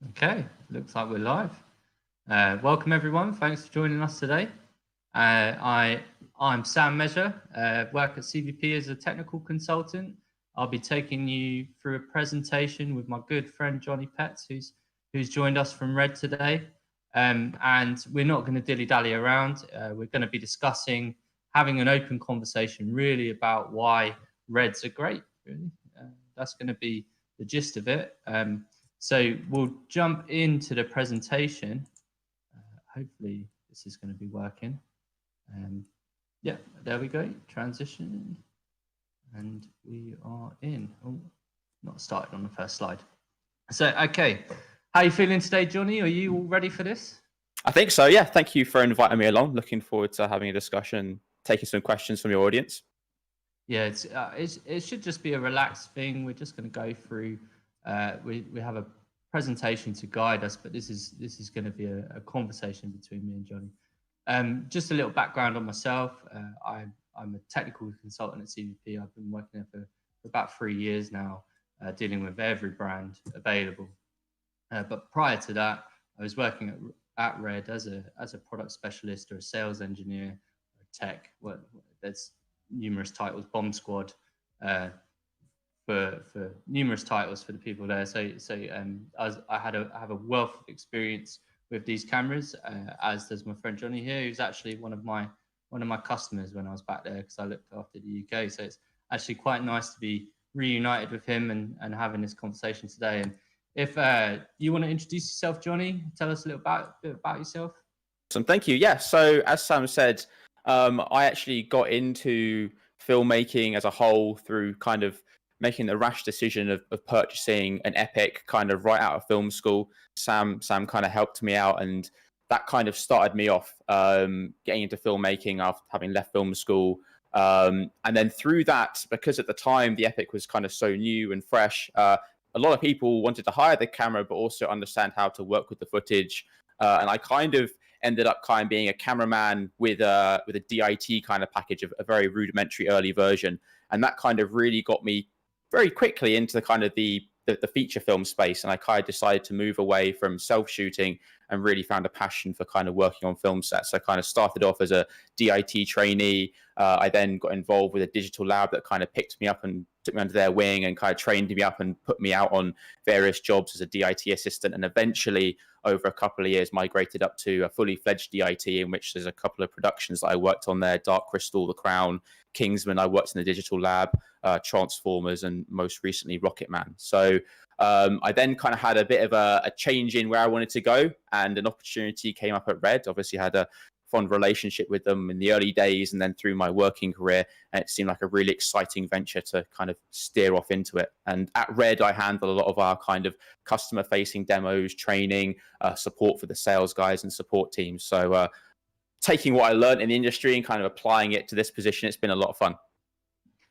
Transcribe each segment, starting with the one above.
Okay, looks like we're live. Welcome everyone, thanks for joining us today. I'm Sam Measure, work at CVP as a technical consultant. I'll be taking you through a presentation with my good friend Johnny Petts, who's joined us from Red today. And we're not going to dilly-dally around. We're going to be discussing, having an open conversation really about why Reds are great, really. That's going to be the gist of it. So we'll jump into the presentation. Hopefully this is going to be working. Yeah, there we go, transition. And we are in. Oh, not started on the first slide. So, okay, how are you feeling today, Johnny? Are you all ready for this? I think so, yeah. Thank you for inviting me along. Looking forward to having a discussion, taking some questions from your audience. Yeah, it should just be a relaxed thing. We're just going to go through. We have a presentation to guide us, but this is going to be a conversation between me and Johnny. Just a little background on myself. I'm a technical consultant at CVP. I've been working there for about 3 years now, dealing with every brand available. But prior to that, I was working at Red as a product specialist or a sales engineer, or a tech. Well, there's numerous titles, bomb squad, for numerous titles for the people there. So I have a wealth of experience with these cameras, as does my friend Johnny here, who's actually one of my customers when I was back there, because I looked after the UK. So it's actually quite nice to be reunited with him and having this conversation today. And if you want to introduce yourself, Johnny, tell us a little bit about yourself. Awesome, thank you. Yeah, so as Sam said, I actually got into filmmaking as a whole through kind of making the rash decision of purchasing an Epic kind of right out of film school. Sam kind of helped me out, and that kind of started me off getting into filmmaking after having left film school. And then through that, because at the time the Epic was kind of so new and fresh, a lot of people wanted to hire the camera, but also understand how to work with the footage. And I kind of ended up kind of being a cameraman with a DIT kind of package, of a very rudimentary early version. And that kind of really got me very quickly into the kind of the feature film space. And I kind of decided to move away from self-shooting and really found a passion for kind of working on film sets. So I kind of started off as a DIT trainee. I then got involved with a digital lab that kind of picked me up and took me under their wing and kind of trained me up and put me out on various jobs as a DIT assistant. And eventually, over a couple of years, migrated up to a fully fledged DIT, in which there's a couple of productions that I worked on there: Dark Crystal, The Crown, Kingsman. I worked in the digital lab, Transformers, and most recently Rocketman. So I then kind of had a bit of a change in where I wanted to go, and an opportunity came up at Red. Obviously had a fond relationship with them in the early days, and then through my working career, and it seemed like a really exciting venture to kind of steer off into it. And at Red, I handle a lot of our kind of customer facing demos, training, support for the sales guys and support teams. So taking what I learned in the industry and kind of applying it to this position, it's been a lot of fun.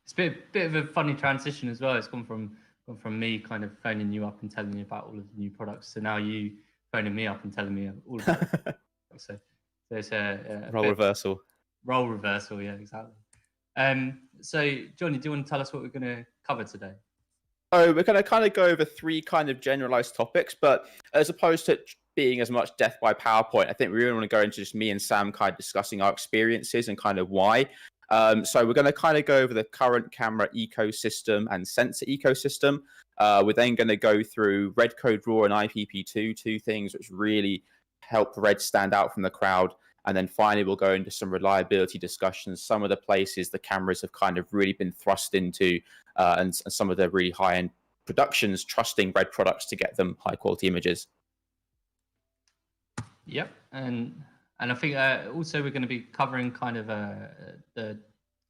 It's a bit of a funny transition as well. It's gone from me kind of phoning you up and telling you about all of the new products to now you phoning me up and telling me all of the so there's a role reversal. Role reversal, yeah, exactly. So Johnny, do you want to tell us what we're going to cover today? So we're going to kind of go over 3 kind of generalized topics, but as opposed to being as much death by PowerPoint, I think we really want to go into just me and Sam kind of discussing our experiences and kind of why. So we're going to kind of go over the current camera ecosystem and sensor ecosystem. We're then going to go through Red Code RAW and IPP2, 2 things which really help Red stand out from the crowd. And then finally, we'll go into some reliability discussions, some of the places the cameras have kind of really been thrust into, and some of the really high-end productions trusting Red products to get them high-quality images. Yep, and I think also we're going to be covering kind of the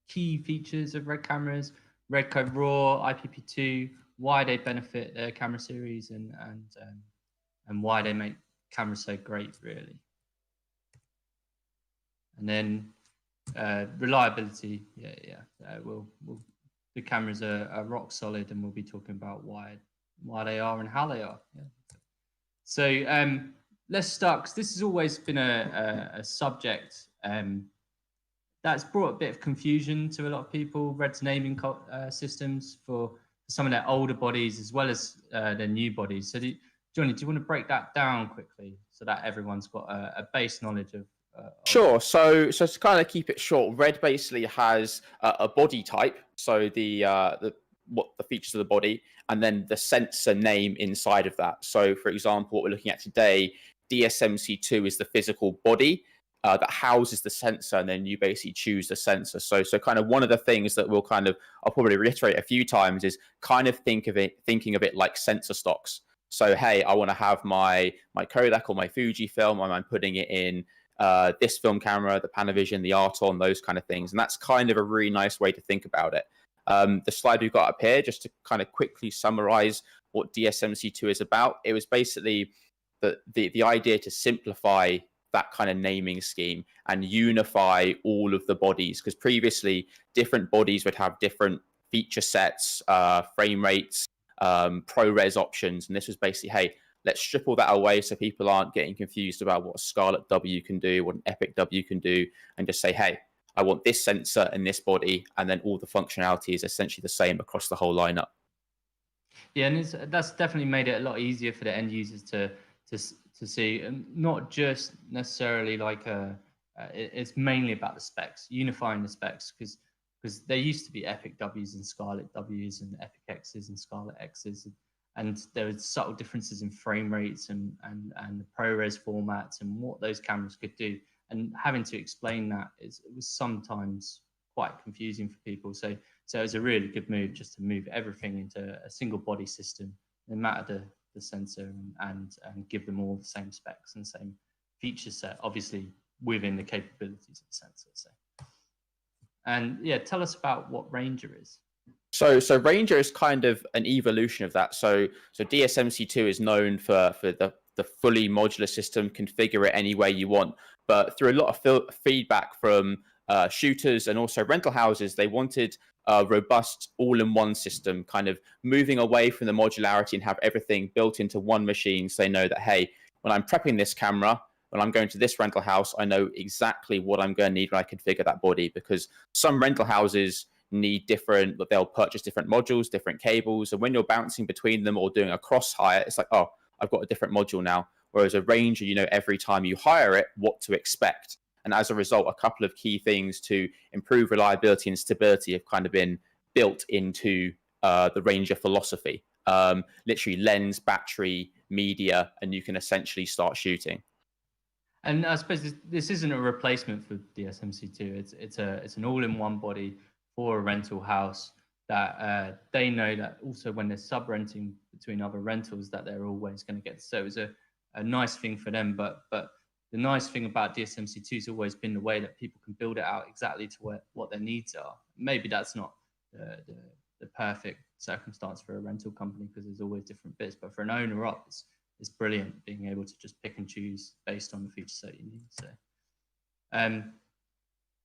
key features of Red cameras, Red Code RAW, IPP2, why they benefit their camera series, and why they make cameras so great, really. And then reliability, the cameras are rock solid, and we'll be talking about why they are and how they are. Yeah. So let's start, because this has always been a subject that's brought a bit of confusion to a lot of people. Red's naming systems for some of their older bodies as well as their new bodies. So do Johnny, do you want to break that down quickly so that everyone's got a base knowledge of? Sure. So to kind of keep it short, red basically has a body type, so the what the features of the body, and then the sensor name inside of that. So, for example, what we're looking at today, DSMC2 is the physical body that houses the sensor, and then you basically choose the sensor. So kind of one of the things that I'll probably reiterate a few times is kind of thinking of it like sensor stocks. So, hey, I want to have my Kodak or my Fujifilm, and I'm putting it in this film camera, the Panavision, the Arton, those kind of things. And that's kind of a really nice way to think about it. The slide we've got up here, just to kind of quickly summarize what DSMC2 is about. It was basically the idea to simplify that kind of naming scheme and unify all of the bodies, because previously different bodies would have different feature sets, frame rates, ProRes options. And this was basically, hey, let's strip all that away so people aren't getting confused about what a Scarlett W can do, what an Epic W can do, and just say, hey, I want this sensor and this body, and then all the functionality is essentially the same across the whole lineup. Yeah, and that's definitely made it a lot easier for the end users to see, and not just necessarily like it's mainly about the specs, unifying the specs, because there used to be Epic Ws and Scarlett Ws and Epic Xs and Scarlett Xs, and there were subtle differences in frame rates and the ProRes formats and what those cameras could do. And having to explain that it was sometimes quite confusing for people. So it was a really good move just to move everything into a single body system, no matter the sensor, and give them all the same specs and same feature set, obviously within the capabilities of the sensor. So, and yeah, tell us about what Ranger is. So Ranger is kind of an evolution of that. So DSMC2 is known for the fully modular system, configure it any way you want. But through a lot of feedback from shooters and also rental houses, they wanted a robust all-in-one system, kind of moving away from the modularity and have everything built into one machine. So they know that, hey, when I'm prepping this camera, when I'm going to this rental house, I know exactly what I'm going to need when I configure that body, because some rental houses need different, but they'll purchase different modules, different cables. And when you're bouncing between them or doing a cross hire, it's like, oh, I've got a different module now. Whereas a Ranger, you know, every time you hire it, what to expect. And as a result, a couple of key things to improve reliability and stability have kind of been built into the Ranger philosophy. Literally lens, battery, media, and you can essentially start shooting. And I suppose this isn't a replacement for DSMC2. It's an all-in-one body for a rental house that they know that also when they're sub-renting between other rentals that they're always going to get. So it's a nice thing for them. But the nice thing about DSMC2 has always been the way that people can build it out exactly to what their needs are. Maybe that's not the perfect circumstance for a rental company because there's always different bits, but for an owner op, it's brilliant being able to just pick and choose based on the feature set you need. So,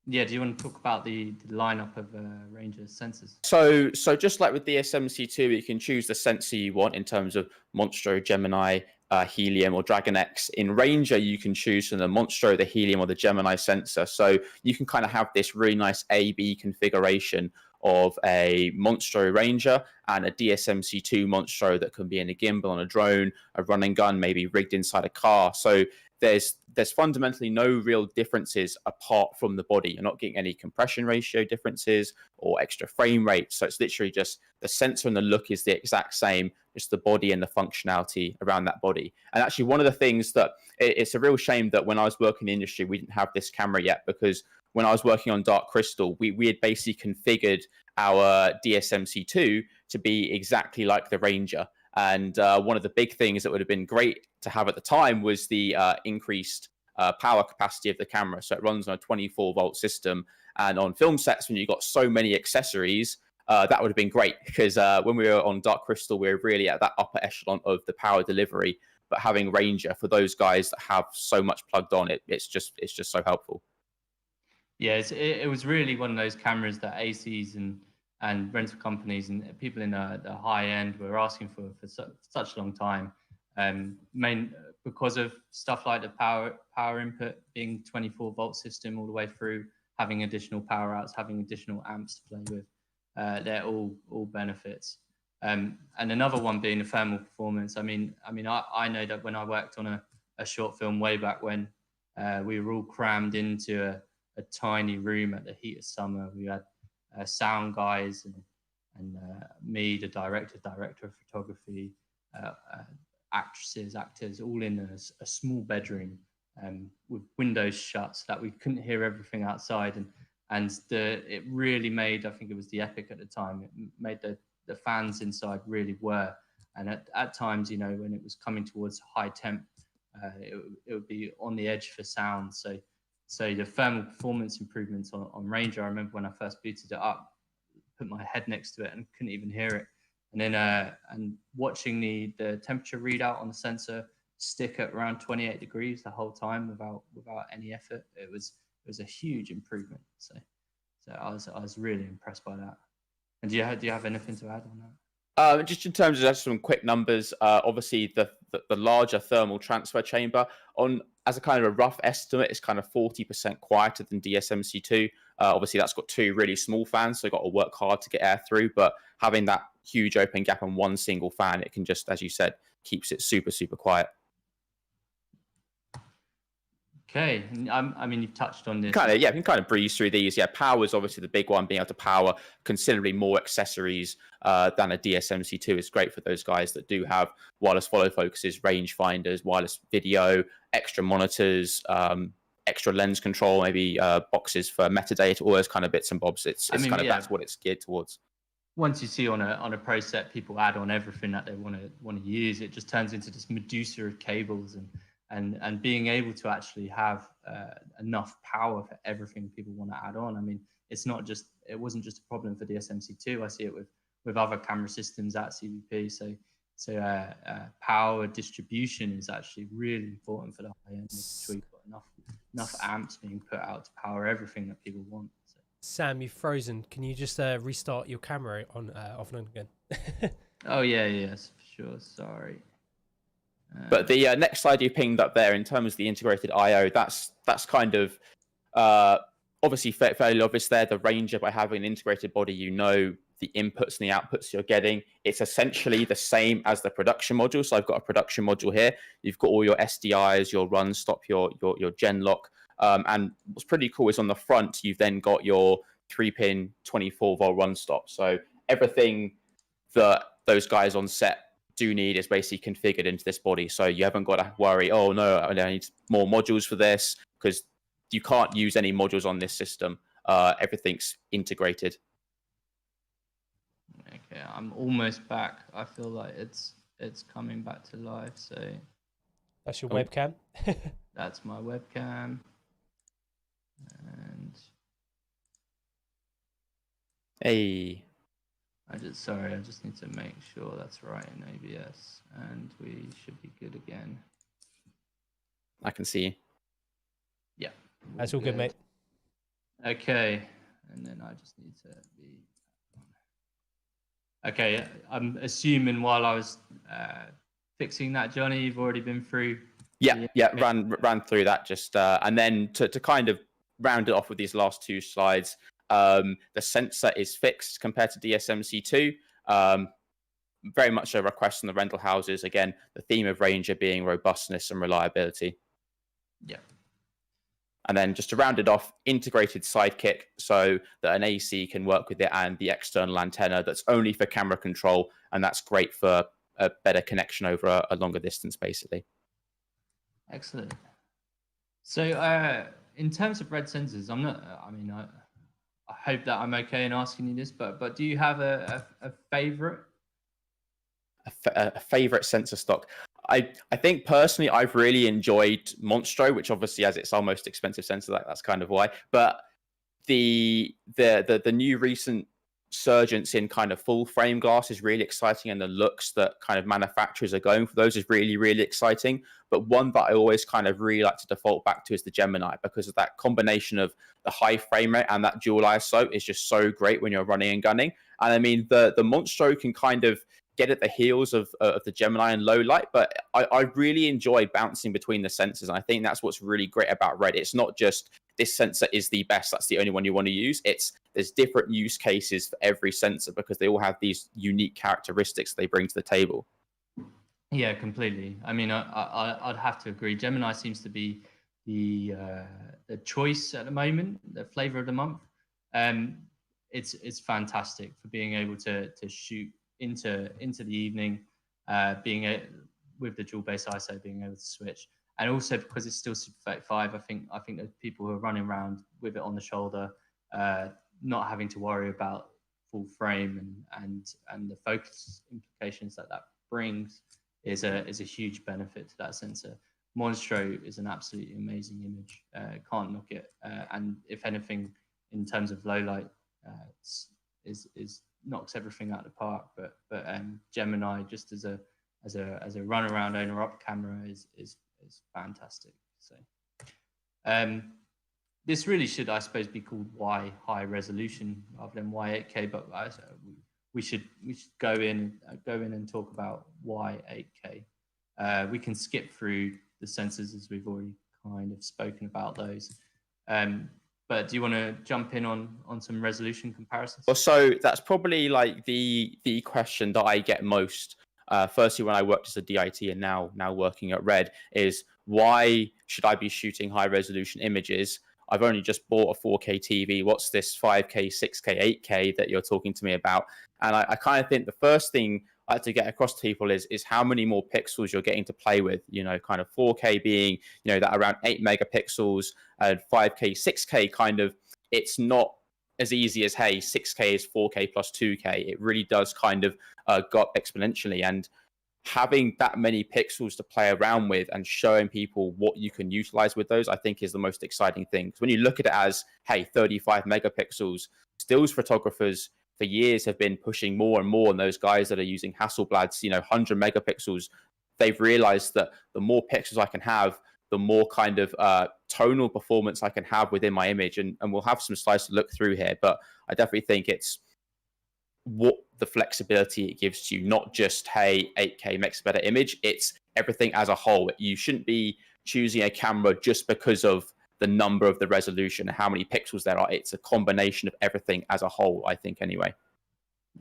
yeah, do you want to talk about the lineup of Ranger sensors? So just like with DSMC2, you can choose the sensor you want in terms of Monstro, Gemini, Helium, or Dragon X. In Ranger, you can choose from the Monstro, the Helium, or the Gemini sensor. So you can kind of have this really nice A/B configuration of a Monstro Ranger and a DSMC2 Monstro that can be in a gimbal on a drone, a running gun, maybe rigged inside a car. So there's fundamentally no real differences apart from the body. You're not getting any compression ratio differences or extra frame rate. So it's literally just the sensor and the look is the exact same, just the body and the functionality around that body. And actually one of the things that it's a real shame that when I was working in the industry, we didn't have this camera yet, because when I was working on Dark Crystal, we had basically configured our DSMC2 to be exactly like the Ranger. And one of the big things that would have been great to have at the time was the increased power capacity of the camera. So it runs on a 24-volt system. And on film sets, when you've got so many accessories, that would have been great, because when we were on Dark Crystal, we were really at that upper echelon of the power delivery. But having Ranger for those guys that have so much plugged on, it's just so helpful. Yeah, it was really one of those cameras that ACs and rental companies and people in the high end were asking for such a long time, because of stuff like the power input being 24-volt system all the way through, having additional power outs, having additional amps to play with. They're all benefits. And another one being the thermal performance. I know that when I worked on a short film way back when, we were all crammed into a tiny room at the heat of summer. We had sound guys and me, the director of photography, actresses, actors, all in a small bedroom with windows shut so that we couldn't hear everything outside. And it really made, I think it was the Epic at the time, it made the fans inside really whir. And at times, you know, when it was coming towards high temp, it would be on the edge for sound. So the thermal performance improvements on Ranger, I remember when I first booted it up, put my head next to it and couldn't even hear it. And then and watching the temperature readout on the sensor stick at around 28 degrees the whole time without any effort, it was a huge improvement. So I was really impressed by that. And do you have anything to add on that? Just in terms of some quick numbers, obviously the larger thermal transfer chamber, as a kind of a rough estimate, is kind of 40% quieter than DSMC2. Obviously that's got two really small fans, so you've got to work hard to get air through, but having that huge open gap on one single fan, it can just, as you said, keeps it super, super quiet. Okay, I mean, you've touched on this. We can kind of breeze through these. Yeah, power is obviously the big one. Being able to power considerably more accessories than a DSMC2 is great for those guys that do have wireless follow focuses, range finders, wireless video, extra monitors, extra lens control, maybe boxes for metadata, all those kind of bits and bobs. That's what it's geared towards. Once you see on a pro set, people add on everything that they want to use. It just turns into this Medusa of cables and being able to actually have enough power for everything people want to add on. I mean, it wasn't just a problem for DSMC2. I see it with other camera systems at CVP. So power distribution is actually really important for the high end, making sure you've got enough amps being put out to power everything that people want. So. Sam, you've frozen. Can you just restart your camera on off and on again? Oh yes, for sure. Sorry. But the next slide you pinged up there, in terms of the integrated I/O, that's kind of obviously fairly obvious there. The Ranger, by having an integrated body, you know the inputs and the outputs you're getting. It's essentially the same as the production module. So I've got a production module here. You've got all your SDIs, your run, stop, your gen lock. And what's pretty cool is on the front, you've then got your 3-pin 24-volt run stop. So everything that those guys on set do need is basically configured into this body. So you haven't got to worry, oh no, I need more modules for this, because you can't use any modules on this system. Everything's integrated. Okay, I'm almost back. I feel like it's coming back to life. So that's your webcam. That's my webcam. And hey, I just need to make sure that's right in ABS, and we should be good again. I can see you. Yeah, that's all good, mate. Okay, and then I just need to be. Okay, I'm assuming while I was fixing that, Johnny, you've already been through. Yeah, ran through that just, and then to kind of round it off with these last two slides. The sensor is fixed compared to DSMC2. Very much a request from the rental houses. Again, the theme of Ranger being robustness and reliability. Yeah. And then just to round it off, integrated sidekick, so that an AC can work with it, and the external antenna that's only for camera control, and that's great for a better connection over a longer distance, basically. Excellent. So in terms of red sensors, I hope that I'm okay in asking you this, but do you have a favorite? A favorite sensor stock? I think personally I've really enjoyed Monstro, which obviously has its our most expensive sensor. That's kind of why. But the new recent surgence in kind of full frame glass is really exciting, and the looks that kind of manufacturers are going for those is really, really exciting. But one that I always kind of really like to default back to is the Gemini, because of that combination of the high frame rate and that dual ISO is just so great when you're running and gunning. And I mean, the Monstro can kind of get at the heels of the Gemini and low light, but I really enjoy bouncing between the sensors. And I think that's what's really great about Red. It's not just this sensor is the best, that's the only one you want to use. There's different use cases for every sensor because they all have these unique characteristics they bring to the table. Yeah, completely. I mean, I'd have to agree. Gemini seems to be the choice at the moment, the flavor of the month. It's fantastic for being able to shoot into the evening, with the dual base ISO, being able to switch, and also because it's still Super 35. I think there's people who are running around with it on the shoulder, not having to worry about full frame and the focus implications that brings is a huge benefit to that sensor. Monstro is an absolutely amazing image. Can't knock it. And if anything, in terms of low light, is knocks everything out of the park. But Gemini, just as a run around owner up camera, is fantastic. So this really should, I suppose, be called Y high resolution rather than Y 8K. But we should go in and talk about Y 8K. We can skip through the sensors as we've already kind of spoken about those. But do you want to jump in on some resolution comparisons? Well, so that's probably like the question that I get most. Firstly, when I worked as a DIT and now working at Red, is why should I be shooting high resolution images? I've only just bought a 4K TV. What's this 5K, 6K, 8K that you're talking to me about? And I kind of think the first thing I like to get across to people is how many more pixels you're getting to play with. You know, kind of 4K being, you know, that around 8 megapixels, and 5K, 6K kind of, it's not as easy as, hey, 6K is 4K plus 2K. It really does kind of go up exponentially. And having that many pixels to play around with and showing people what you can utilize with those, I think is the most exciting thing. Because when you look at it as, hey, 35 megapixels, stills photographers for years have been pushing more and more, and those guys that are using Hasselblad's, you know, 100 megapixels, they've realized that the more pixels I can have, the more kind of tonal performance I can have within my image. And we'll have some slides to look through here, but I definitely think it's what the flexibility it gives you, not just, hey, 8K makes a better image, it's everything as a whole. You shouldn't be choosing a camera just because of the number of the resolution, how many pixels there are. It's a combination of everything as a whole, I think, anyway.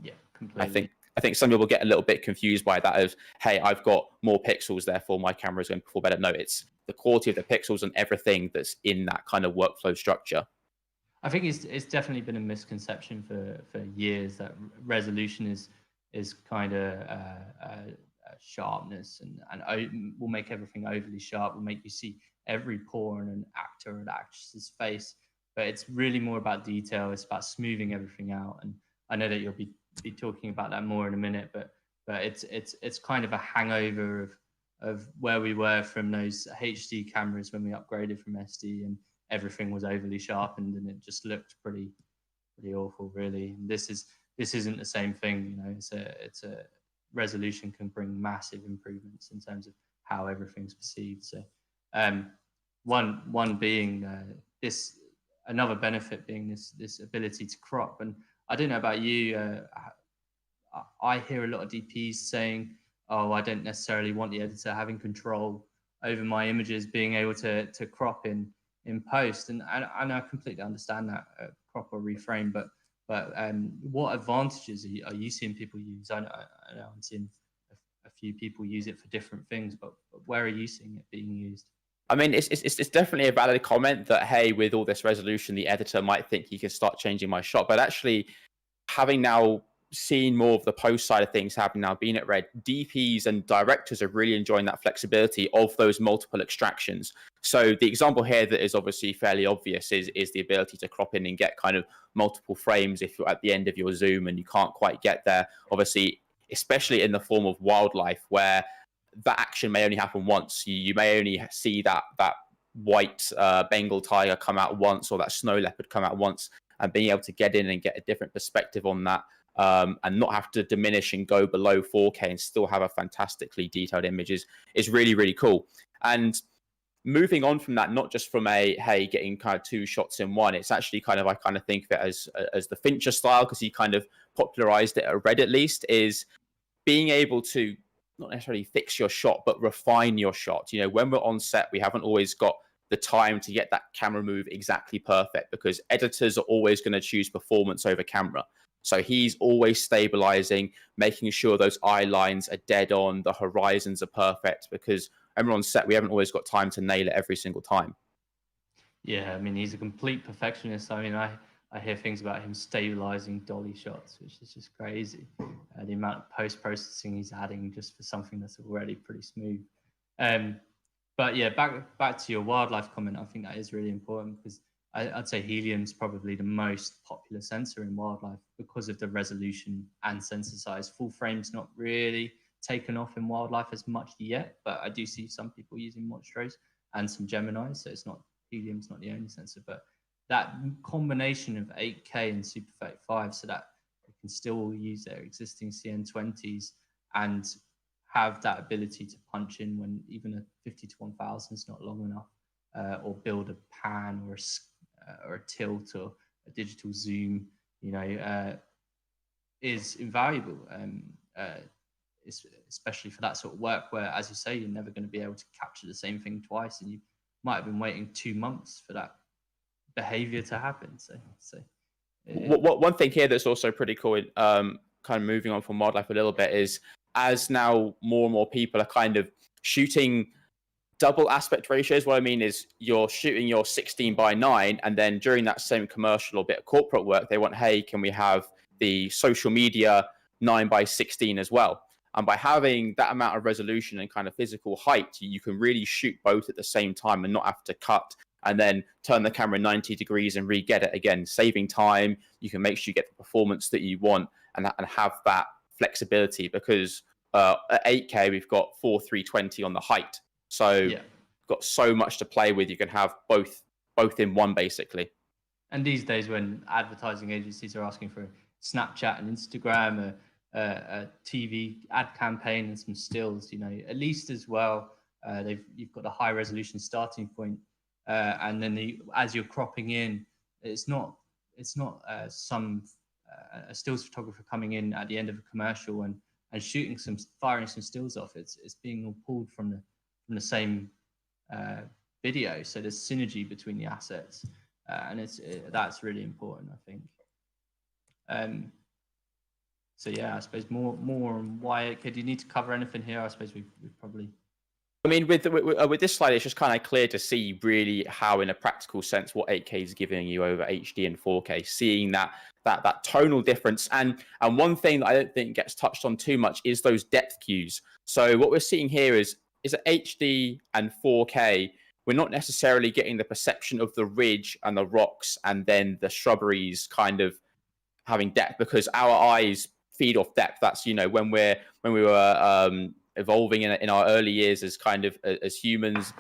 Yeah, completely. I think some people get a little bit confused by that of, hey, I've got more pixels, therefore my camera is going to perform better. No, it's the quality of the pixels and everything that's in that kind of workflow structure. I think it's definitely been a misconception for years that resolution is kind of sharpness and will make everything overly sharp, will make you see every pore in an actor or actress's face. But it's really more about detail. It's about smoothing everything out. And I know that you'll be talking about that more in a minute, but it's kind of a hangover of where we were from those HD cameras when we upgraded from SD, and everything was overly sharpened and it just looked pretty awful, really. And this isn't the same thing, you know. It's a resolution can bring massive improvements in terms of how everything's perceived. So one being this, another benefit being this ability to crop. And I don't know about you, I hear a lot of DPs saying, oh, I don't necessarily want the editor having control over my images, being able to crop in post, and I completely understand that, crop or reframe, but what advantages are you seeing people use? I know I'm seeing a few people use it for different things, but where are you seeing it being used? I mean, it's definitely a valid comment that, hey, with all this resolution, the editor might think he can start changing my shot. But actually, having now seen more of the post side of things, having now been at Red, DPs and directors are really enjoying that flexibility of those multiple extractions. So the example here that is obviously fairly obvious is the ability to crop in and get kind of multiple frames if you're at the end of your zoom and you can't quite get there. Obviously, especially in the form of wildlife, where that action may only happen once. You may only see that white Bengal tiger come out once, or that snow leopard come out once, and being able to get in and get a different perspective on that, and not have to diminish and go below 4K and still have a fantastically detailed image is really, really cool. And moving on from that, not just from a, hey, getting kind of two shots in one, it's actually kind of, I kind of think of it as the Fincher style, because he kind of popularized it at Red, at least, is being able to not necessarily fix your shot, but refine your shot. You know, when we're on set, we haven't always got the time to get that camera move exactly perfect, because editors are always going to choose performance over camera. So he's always stabilizing, making sure those eye lines are dead on, the horizons are perfect, because when we're on set, we haven't always got time to nail it every single time. Yeah, I mean, he's a complete perfectionist. I mean, I hear things about him stabilizing dolly shots, which is just crazy. The amount of post-processing he's adding just for something that's already pretty smooth. But yeah, back to your wildlife comment, I think that is really important, because I'd say helium's probably the most popular sensor in wildlife because of the resolution and sensor size. Full frame's not really taken off in wildlife as much yet, but I do see some people using Monstros and some Geminis, so it's not, helium's not the only sensor, but that combination of 8K and Super 35, so that they can still use their existing CN20s and have that ability to punch in when even a 50 to 1000 is not long enough, or build a pan or a tilt or a digital zoom, you know, is invaluable, especially for that sort of work where, as you say, you're never going to be able to capture the same thing twice, and you might have been waiting 2 months for that behavior to happen. So one thing here that's also pretty cool, kind of moving on from wildlife a little bit, is as now more and more people are kind of shooting double aspect ratios. What I mean is you're shooting your 16:9, and then during that same commercial or bit of corporate work, they want, hey, can we have the social media 9:16 as well? And by having that amount of resolution and kind of physical height, you can really shoot both at the same time and not have to cut and then turn the camera 90 degrees and re-get it again, saving time. You can make sure you get the performance that you want and have that flexibility, because at 8K, we've got 4:320 on the height. So yeah, you've got so much to play with. You can have both in one, basically. And these days, when advertising agencies are asking for Snapchat and Instagram, a TV ad campaign and some stills, you know, at least as well, you've got a high resolution starting point, and then as you're cropping in, it's not some a stills photographer coming in at the end of a commercial and firing some stills off. It's being all pulled from the same video, so there's synergy between the assets, and that's really important, I think. So yeah, I suppose more on why. Do you need to cover anything here? I suppose we've probably. I mean, with this slide, it's just kind of clear to see really how, in a practical sense, what 8K is giving you over HD and 4K. Seeing that tonal difference, and one thing that I don't think gets touched on too much is those depth cues. So what we're seeing here is at HD and 4K, we're not necessarily getting the perception of the ridge and the rocks and then the shrubberies kind of having depth, because our eyes feed off depth. That's, you know, when we were evolving in our early years as humans,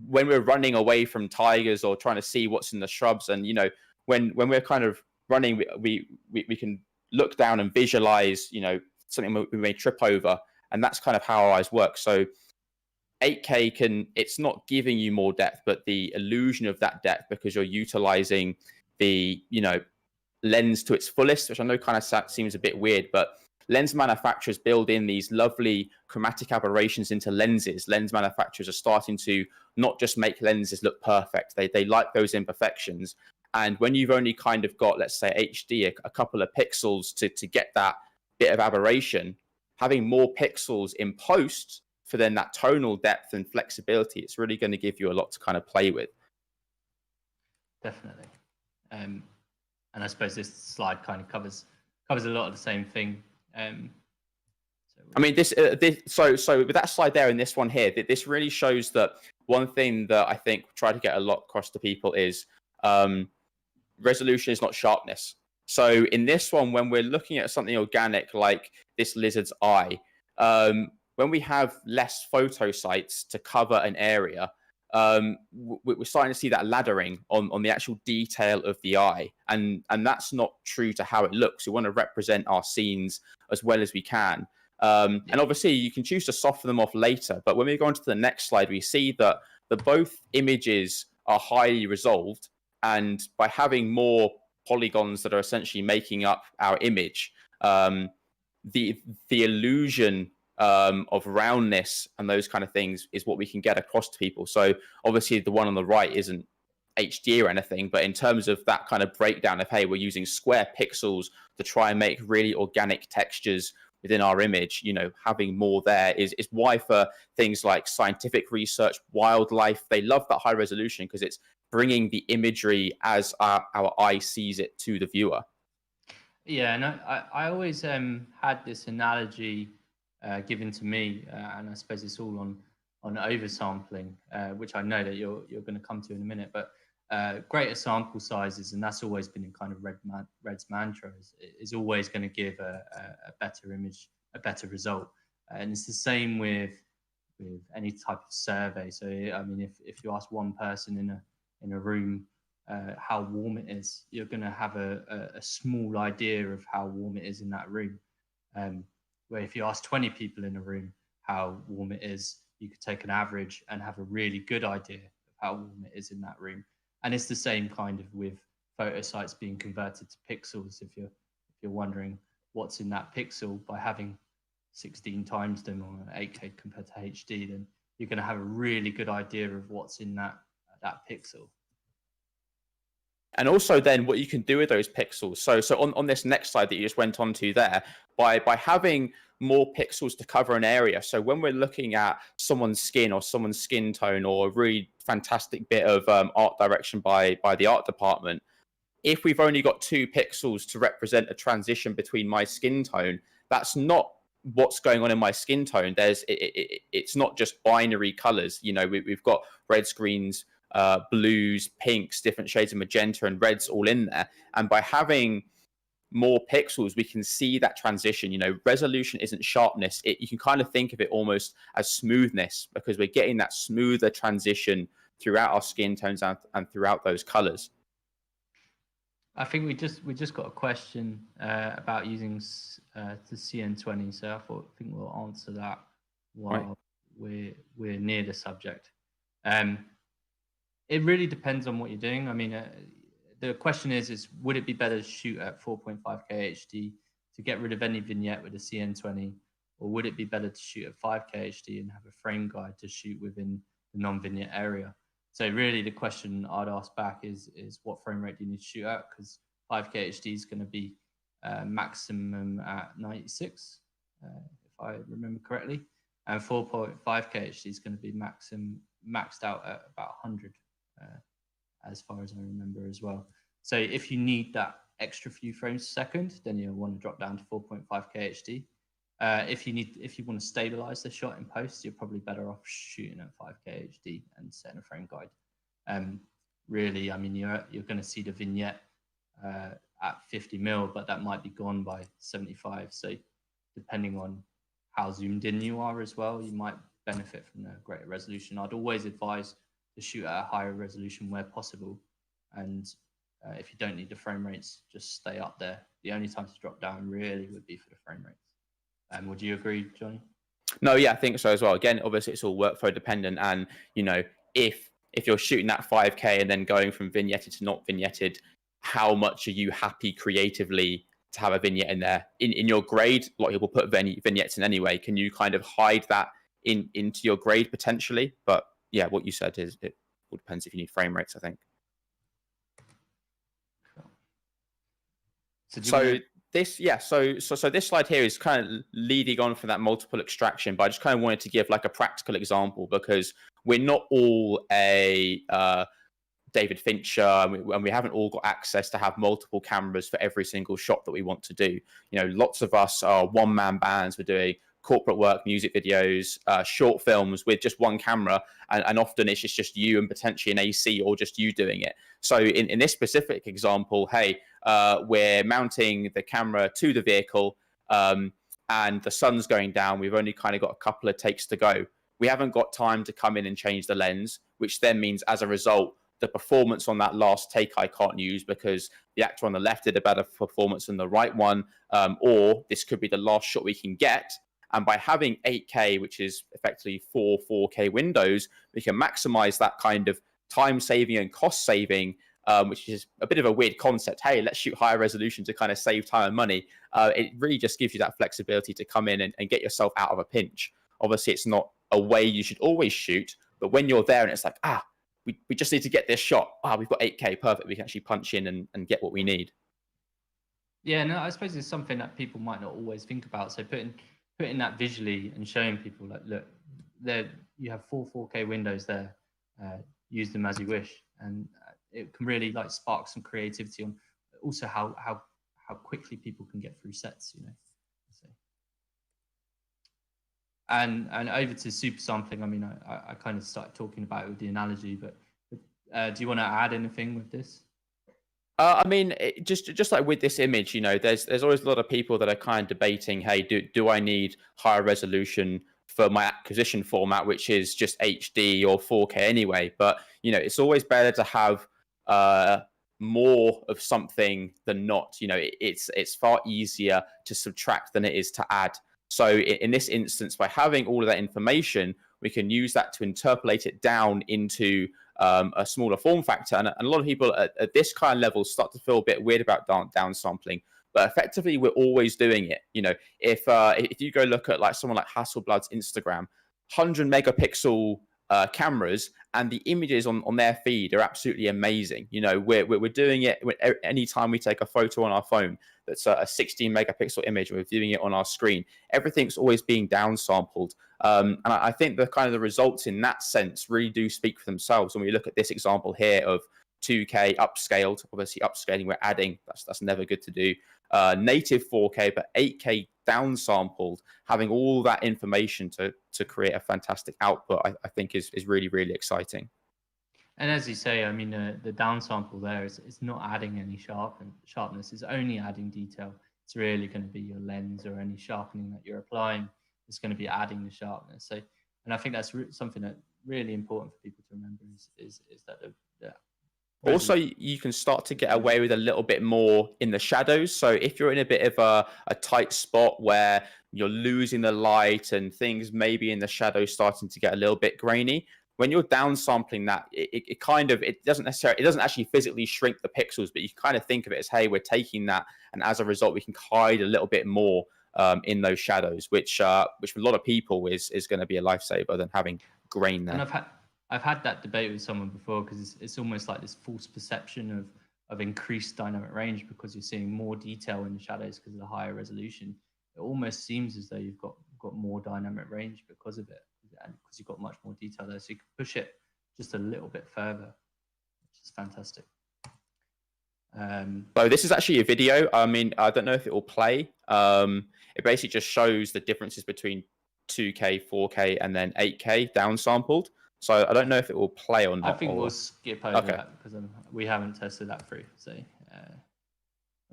when we're running away from tigers or trying to see what's in the shrubs, and you know, when we're kind of running, we can look down and visualize, you know, something we may trip over, and that's kind of how our eyes work. So 8K it's not giving you more depth, but the illusion of that depth, because you're utilizing the, you know, lens to its fullest, which I know kind of seems a bit weird, but lens manufacturers build in these lovely chromatic aberrations into lenses. Lens manufacturers are starting to not just make lenses look perfect, they like those imperfections. And when you've only kind of got, let's say, HD, a couple of pixels to get that bit of aberration, having more pixels in post for then that tonal depth and flexibility, it's really going to give you a lot to kind of play with. Definitely. And I suppose this slide kind of covers a lot of the same thing. I mean, so with that slide there and this one here, this really shows that one thing that I think we try to get a lot across to people is resolution is not sharpness. So in this one, when we're looking at something organic like this lizard's eye, when we have less photo sites to cover an area, we're starting to see that laddering on the actual detail of the eye, and that's not true to how it looks. We want to represent our scenes as well as we can, and obviously you can choose to soften them off later, but when we go on to the next slide, we see that both images are highly resolved, and by having more polygons that are essentially making up our image, the illusion of roundness and those kind of things is what we can get across to people. So obviously the one on the right isn't HD or anything, but in terms of that kind of breakdown of, hey, we're using square pixels to try and make really organic textures within our image, you know, having more there is why for things like scientific research, wildlife, they love that high resolution because it's bringing the imagery as our eye sees it to the viewer. Yeah, and I always had this analogy given to me, and I suppose it's all on oversampling, which I know that you're going to come to in a minute, but greater sample sizes, and that's always been in kind of Red's mantra, is always going to give a better image, a better result. And it's the same with any type of survey. So I mean, if you ask one person in a room how warm it is, you're going to have a small idea of how warm it is in that room. Where if you ask 20 people in a room how warm it is, you could take an average and have a really good idea of how warm it is in that room. And it's the same kind of with photo sites being converted to pixels. If you're wondering what's in that pixel, by having 16 times them on 8K compared to HD, then you're going to have a really good idea of what's in that pixel. And also then what you can do with those pixels. So on this next slide that you just went on to there, by having more pixels to cover an area. So when we're looking at someone's skin or someone's skin tone or a really fantastic bit of art direction by the art department, if we've only got 2 pixels to represent a transition between my skin tone, that's not what's going on in my skin tone. It's not just binary colors. You know, we've got reds, greens, blues, pinks, different shades of magenta and reds all in there. And by having more pixels, we can see that transition. You know, resolution isn't sharpness. You can kind of think of it almost as smoothness, because we're getting that smoother transition throughout our skin tones and throughout those colors. I think we just got a question about using the CN20, so I think we'll answer that while we're near the subject. It really depends on what you're doing. I mean, the question is would it be better to shoot at 4.5K HD to get rid of any vignette with a CN20, or would it be better to shoot at 5K HD and have a frame guide to shoot within the non-vignette area? So really the question I'd ask back is what frame rate do you need to shoot at? Because 5K HD is going to be maximum at 96, if I remember correctly. And 4.5K HD is going to be maxed out at about 100, as far as I remember as well. So if you need that extra few frames a second, then you'll want to drop down to 4.5K HD. If you want to stabilize the shot in post, you're probably better off shooting at 5K HD and setting a frame guide. Really, I mean, you're going to see the vignette at 50 mil, but that might be gone by 75. So depending on how zoomed in you are as well, you might benefit from the greater resolution. I'd always advise to shoot at a higher resolution where possible. And if you don't need the frame rates, just stay up there. The only time to drop down really would be for the frame rates. Would you agree, Johnny? No, yeah, I think so as well. Again, obviously it's all workflow dependent, and you know, if you're shooting that 5K and then going from vignetted to not vignetted, how much are you happy creatively to have a vignette in there? In your grade, a lot of people put vignettes in anyway. Can you kind of hide that into your grade potentially? But yeah, what you said is it all depends if you need frame rates, I think. So this slide here is kind of leading on from that multiple extraction, but I just kind of wanted to give like a practical example, because we're not all a David Fincher, and we haven't all got access to have multiple cameras for every single shot that we want to do. You know, lots of us are one-man bands. We're doing corporate work, music videos, short films with just one camera, and often it's just you and potentially an AC or just you doing it. So in this specific example, hey, we're mounting the camera to the vehicle and the sun's going down. We've only kind of got a couple of takes to go. We haven't got time to come in and change the lens, which then means as a result, the performance on that last take I can't use because the actor on the left did a better performance than the right one, or this could be the last shot we can get. And by having 8K, which is effectively 4 4K windows, we can maximize that kind of time saving and cost saving which is a bit of a weird concept. Hey, let's shoot higher resolution to kind of save time and money. It really just gives you that flexibility to come in and get yourself out of a pinch. Obviously, it's not a way you should always shoot, but when you're there and it's like, we just need to get this shot. We've got 8K, perfect. We can actually punch in and get what we need. Yeah, no, I suppose it's something that people might not always think about. So putting that visually and showing people, like, look, there you have 4K windows there. Use them as you wish, and it can really like spark some creativity on also how quickly people can get through sets, you know. So, and over to super sampling. I mean, I kind of started talking about it with the analogy, but do you want to add anything with this? I mean, just like with this image, you know, there's always a lot of people that are kind of debating, hey, do I need higher resolution for my acquisition format, which is just HD or 4K anyway? But, you know, it's always better to have more of something than not. You know, it's far easier to subtract than it is to add. So in this instance, by having all of that information, we can use that to interpolate it down into a smaller form factor. And a lot of people at this kind of level start to feel a bit weird about downsampling. But effectively, we're always doing it. You know, if you go look at like someone like Hasselblad's Instagram, 100 megapixel cameras, and the images on their feed are absolutely amazing. You know, we're doing it anytime we take a photo on our phone that's a 16 megapixel image and we're viewing it on our screen. Everything's always being downsampled. And I think the kind of the results in that sense really do speak for themselves. When we look at this example here of 2K upscaled, obviously upscaling, we're adding, that's never good to do. Native 4K, but 8K downsampled, having all that information to create a fantastic output, I think is really, really exciting. And as you say, I mean, the downsample there is not adding any sharpness. It's only adding detail. It's really going to be your lens or any sharpening that you're applying. It's going to be adding the sharpness. So, and I think that's something that really important for people to remember is that the also, you can start to get away with a little bit more in the shadows. So if you're in a bit of a tight spot where you're losing the light and things maybe in the shadows starting to get a little bit grainy, when you're downsampling that, it doesn't actually physically shrink the pixels, but you kind of think of it as, hey, we're taking that, and as a result, we can hide a little bit more in those shadows, which for a lot of people is going to be a lifesaver than having grain there. And I've had that debate with someone before, because it's almost like this false perception of increased dynamic range because you're seeing more detail in the shadows because of the higher resolution. It almost seems as though you've got more dynamic range because of it, and because you've got much more detail there, so you can push it just a little bit further, which is fantastic. So this is actually a video. I mean, I don't know if it will play. It basically just shows the differences between 2K, 4K, and then 8K downsampled. So I don't know if it will play or not. I think we'll skip over that because we haven't tested that through. So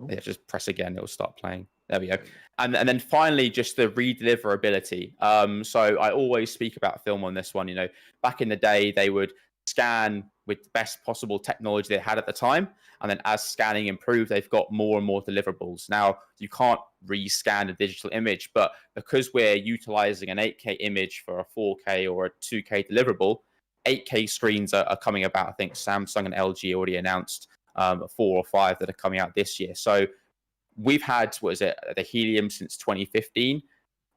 yeah, just press again, it will start playing. There we go. And then finally, just the redeliverability. So I always speak about film on this one. You know, back in the day, they would scan with the best possible technology they had at the time. And then as scanning improved, they've got more and more deliverables. Now, you can't rescan a digital image, but because we're utilizing an 8K image for a 4K or a 2K deliverable, 8K screens are coming about. I think Samsung and LG already announced 4 or 5 that are coming out this year. So we've had, the Helium since 2015.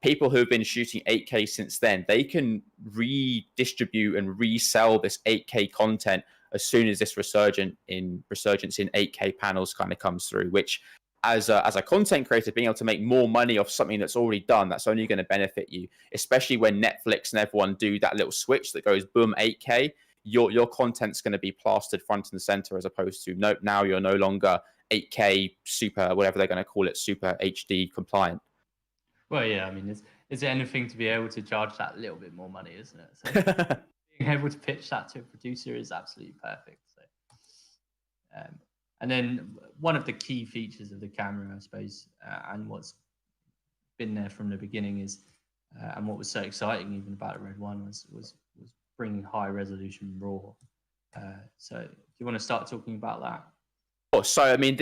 People who have been shooting 8K since then, they can redistribute and resell this 8K content as soon as this resurgence in 8K panels kind of comes through, which as a content creator, being able to make more money off something that's already done, that's only going to benefit you, especially when Netflix and everyone do that little switch that goes boom 8K. Your content's going to be plastered front and center, as opposed to nope, now you're no longer 8K super, whatever they're going to call it, super HD compliant. Well, yeah, I mean, is anything to be able to charge that little bit more money, isn't it? So being able to pitch that to a producer is absolutely perfect. So, and then one of the key features of the camera, I suppose, and what's been there from the beginning is, and what was so exciting even about the Red One was bringing high resolution RAW. So, do you want to start talking about that? So, I mean,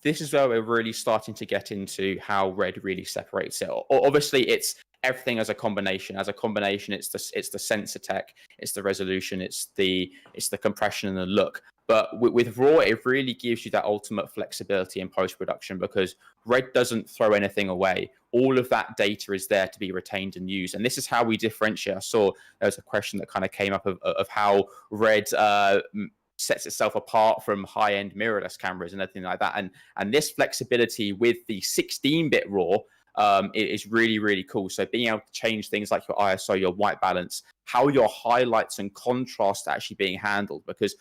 this is where we're really starting to get into how Red really separates it. Obviously, it's everything as a combination. As a combination, it's the sensor tech, it's the resolution, it's the compression and the look. But with RAW, it really gives you that ultimate flexibility in post-production, because Red doesn't throw anything away. All of that data is there to be retained and used. And this is how we differentiate. I saw there was a question that kind of came up of how Red sets itself apart from high-end mirrorless cameras and everything like that. And this flexibility with the 16-bit RAW is really, really cool. So being able to change things like your ISO, your white balance, how your highlights and contrast are actually being handled, because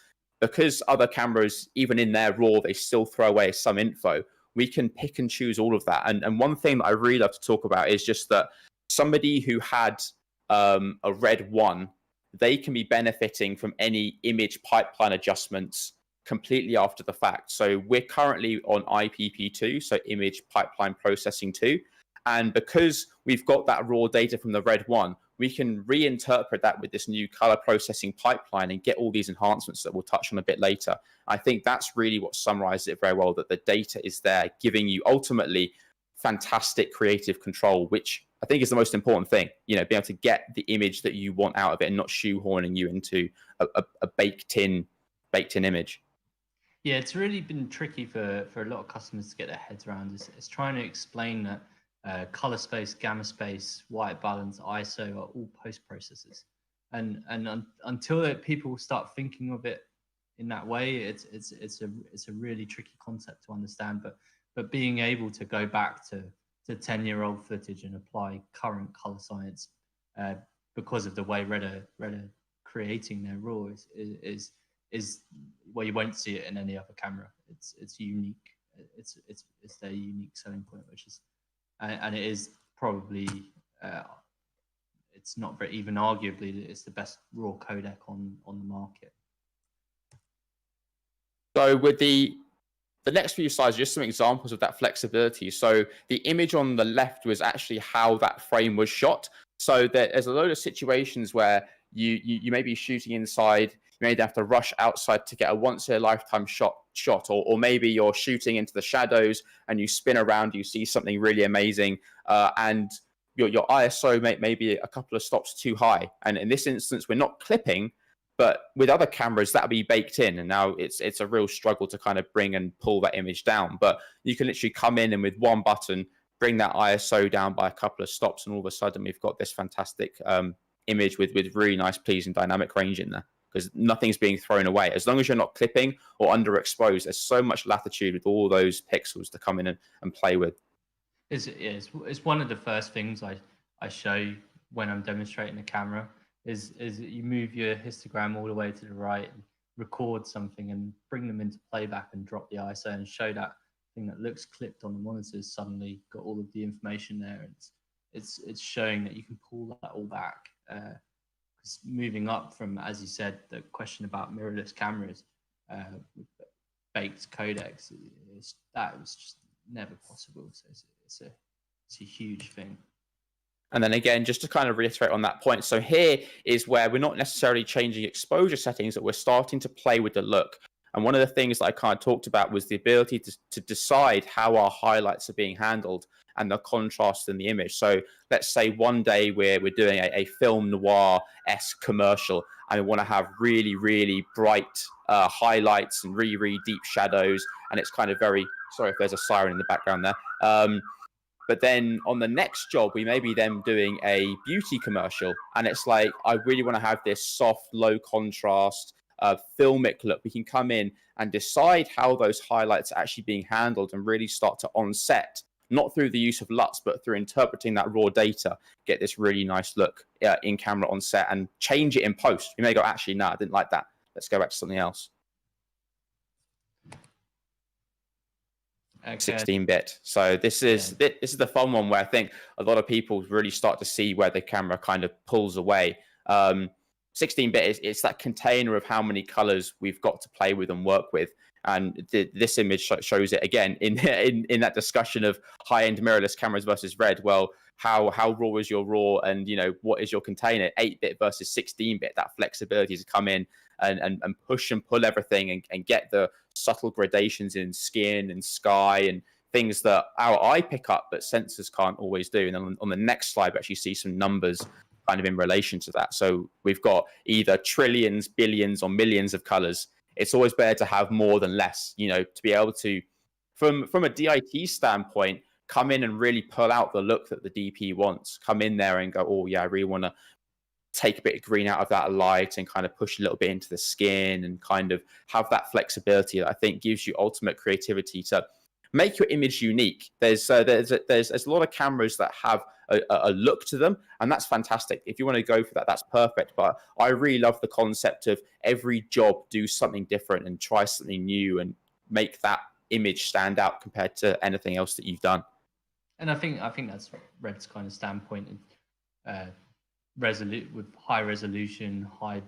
other cameras, even in their RAW, they still throw away some info. We can pick and choose all of that. And one thing that I really love to talk about is just that somebody who had a Red 1, they can be benefiting from any image pipeline adjustments completely after the fact. So we're currently on IPP2, so image pipeline processing 2. And because we've got that raw data from the Red 1, we can reinterpret that with this new color processing pipeline and get all these enhancements that we'll touch on a bit later. I think that's really what summarizes it very well, that the data is there giving you ultimately fantastic creative control, which I think is the most important thing, being able to get the image that you want out of it and not shoehorning you into a baked in image. Yeah, it's really been tricky for a lot of customers to get their heads around. It's trying to explain that color space, gamma space, white balance, ISO are all post processes, and until people start thinking of it in that way, it's a really tricky concept to understand. But being able to go back to 10-year-old footage and apply current color science because of the way Red are creating their raw is well, you won't see it in any other camera. It's unique. It's their unique selling point, which is. And it is probably, it's not very, even arguably, it's the best raw codec on the market. So with the next few slides, just some examples of that flexibility. So the image on the left was actually how that frame was shot. So there's a load of situations where you may be shooting inside, you may have to rush outside to get a once-in-a-lifetime shot, or maybe you're shooting into the shadows and you spin around, you see something really amazing, and your ISO may be a couple of stops too high. And in this instance, we're not clipping, but with other cameras, that'll be baked in. And now it's a real struggle to kind of bring and pull that image down. But you can literally come in and with one button, bring that ISO down by a couple of stops, and all of a sudden we've got this fantastic image with really nice, pleasing dynamic range in there, because nothing's being thrown away. As long as you're not clipping or underexposed, there's so much latitude with all those pixels to come in and play with. It's one of the first things I show when I'm demonstrating the camera is you move your histogram all the way to the right, and record something and bring them into playback and drop the ISO and show that thing that looks clipped on the monitors suddenly got all of the information there. And it's showing that you can pull that all back. Moving up from, as you said, the question about mirrorless cameras, baked codecs, that was just never possible. So it's a huge thing. And then again, just to kind of reiterate on that point, so here is where we're not necessarily changing exposure settings, but we're starting to play with the look. And one of the things that I kind of talked about was the ability to decide how our highlights are being handled and the contrast in the image. So let's say one day we're doing a film noir-esque commercial, and we want to have really, really bright highlights and really, really deep shadows. And it's kind of very, sorry if there's a siren in the background there. But then on the next job, we may be then doing a beauty commercial. And it's like, I really want to have this soft, low contrast, filmic look. We can come in and decide how those highlights are actually being handled and really start to onset, not through the use of LUTs, but through interpreting that raw data, get this really nice look in camera on set and change it in post. You may go, actually, no, I didn't like that. Let's go back to something else. Okay. 16-bit. So this is the fun one where I think a lot of people really start to see where the camera kind of pulls away. 16-bit it's that container of how many colors we've got to play with and work with. And this image shows it again in that discussion of high-end mirrorless cameras versus Red. Well, how raw is your raw, and what is your container? 8-bit versus 16-bit. That flexibility to come in and push and pull everything and get the subtle gradations in skin and sky and things that our eye pick up but sensors can't always do. And then on the next slide, we actually see some numbers kind of in relation to that. So we've got either trillions, billions, or millions of colors it's always better to have more than less, you know, to be able to, from a DIT standpoint, come in and really pull out the look that the DP wants, come in there and go, oh yeah, I really want to take a bit of green out of that light and kind of push a little bit into the skin and kind of have that flexibility that I think gives you ultimate creativity to make your image unique. There's a lot of cameras that have a look to them, and that's fantastic. If you want to go for that, that's perfect. But I really love the concept of every job do something different and try something new and make that image stand out compared to anything else that you've done. And I think that's Red's kind of standpoint. Resolute with high resolution, high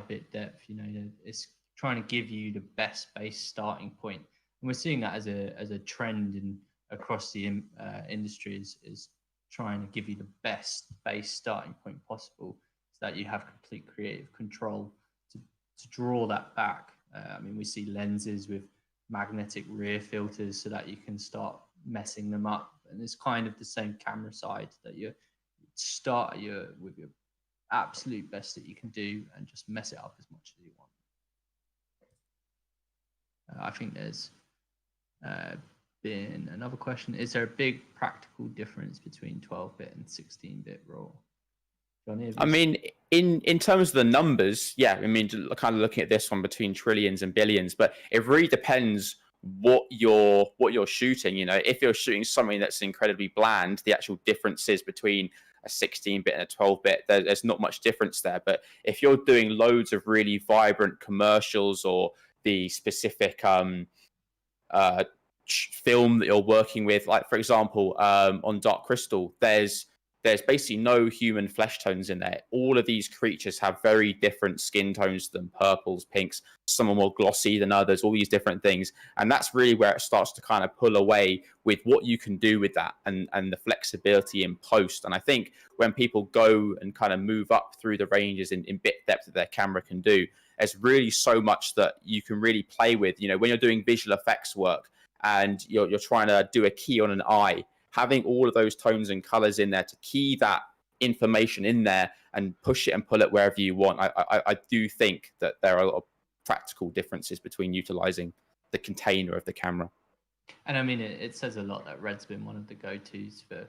bit depth. You know, it's trying to give you the best base starting point, and we're seeing that as a trend across the industry is trying to give you the best base starting point possible, so that you have complete creative control to draw that back. I mean, we see lenses with magnetic rear filters so that you can start messing them up, and it's kind of the same camera side that you start with your absolute best that you can do and just mess it up as much as you want. I think there's been another question. Is there a big practical difference between 12-bit and 16-bit RAW? Johnny, I mean, in terms of the numbers, yeah, I mean, kind of looking at this one between trillions and billions, but it really depends what you're shooting. You know, if you're shooting something that's incredibly bland, the actual differences between a 16-bit and a 12-bit, there's not much difference there. But if you're doing loads of really vibrant commercials or the specific film that you're working with, like for example, on Dark Crystal, there's basically no human flesh tones in there. All of these creatures have very different skin tones to them, purples, pinks, some are more glossy than others, all these different things. And that's really where it starts to kind of pull away with what you can do with that and the flexibility in post. And I think when people go and kind of move up through the ranges in bit depth that their camera can do, there's really so much that you can really play with. You know, when you're doing visual effects work and you're trying to do a key on an eye, having all of those tones and colors in there to key that information in there and push it and pull it wherever you want. I do think that there are a lot of practical differences between utilizing the container of the camera. And I mean, it says a lot that Red's been one of the go-tos for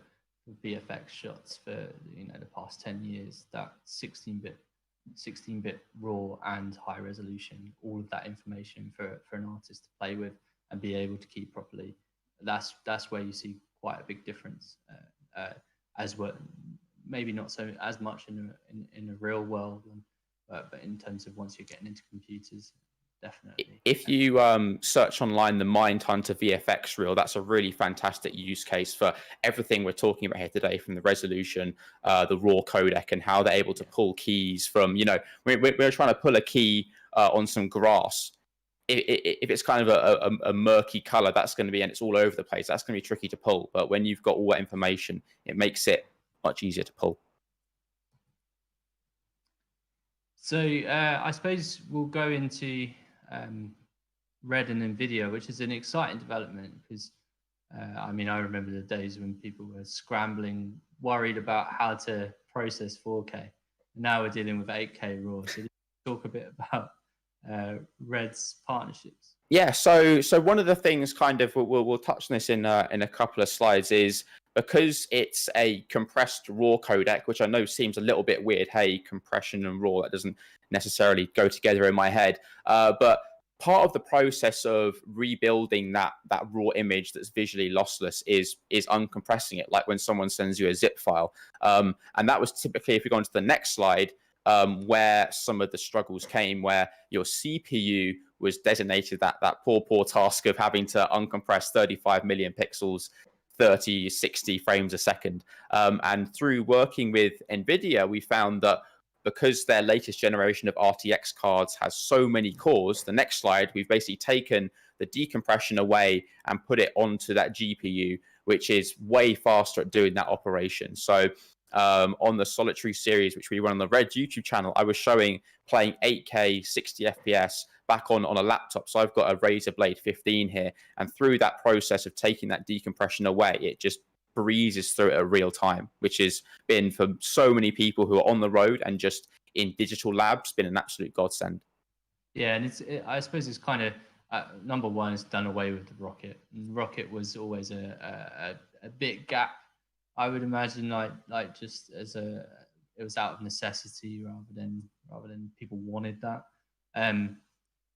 VFX shots for, you know, the past 10 years, that 16-bit RAW and high resolution, all of that information for an artist to play with and be able to key properly. That's where you see quite a big difference, as well. Maybe not so as much in the real world, but in terms of once you're getting into computers, definitely. If you search online the Mindhunter VFX reel, that's a really fantastic use case for everything we're talking about here today, from the resolution, the raw codec, and how they're able to pull keys from, you know, we're trying to pull a key on some grass. If it's kind of a murky color, that's going to be, and it's all over the place, that's going to be tricky to pull. But when you've got all that information, it makes it much easier to pull. So I suppose we'll go into Red and NVIDIA, which is an exciting development because, I mean, I remember the days when people were scrambling, worried about how to process 4K. Now we're dealing with 8K RAW. So talk a bit about Red's partnerships. Yeah, so one of the things, kind of, we'll touch on this in a couple of slides, is because it's a compressed RAW codec, which I know seems a little bit weird. Hey, compression and RAW, that doesn't necessarily go together in my head. But part of the process of rebuilding that RAW image that's visually lossless is uncompressing it, like when someone sends you a zip file. And that was typically, if you go on to the next slide, where some of the struggles came, where your CPU was designated that poor task of having to uncompress 35 million pixels, 30, 60 frames a second. And through working with NVIDIA, we found that because their latest generation of RTX cards has so many cores, the next slide, we've basically taken the decompression away and put it onto that GPU, which is way faster at doing that operation. So on the Solitary series, which we run on the Red YouTube channel, I was showing playing 8K 60 FPS back on a laptop. So I've got a Razer Blade 15 here, and through that process of taking that decompression away, it just breezes through it at real time, which has been, for so many people who are on the road and just in digital labs, been an absolute godsend. Yeah, and I suppose it's kind of number one, it's done away with the rocket. And rocket was always a big gap. I would imagine, like just as it was out of necessity rather than people wanted that.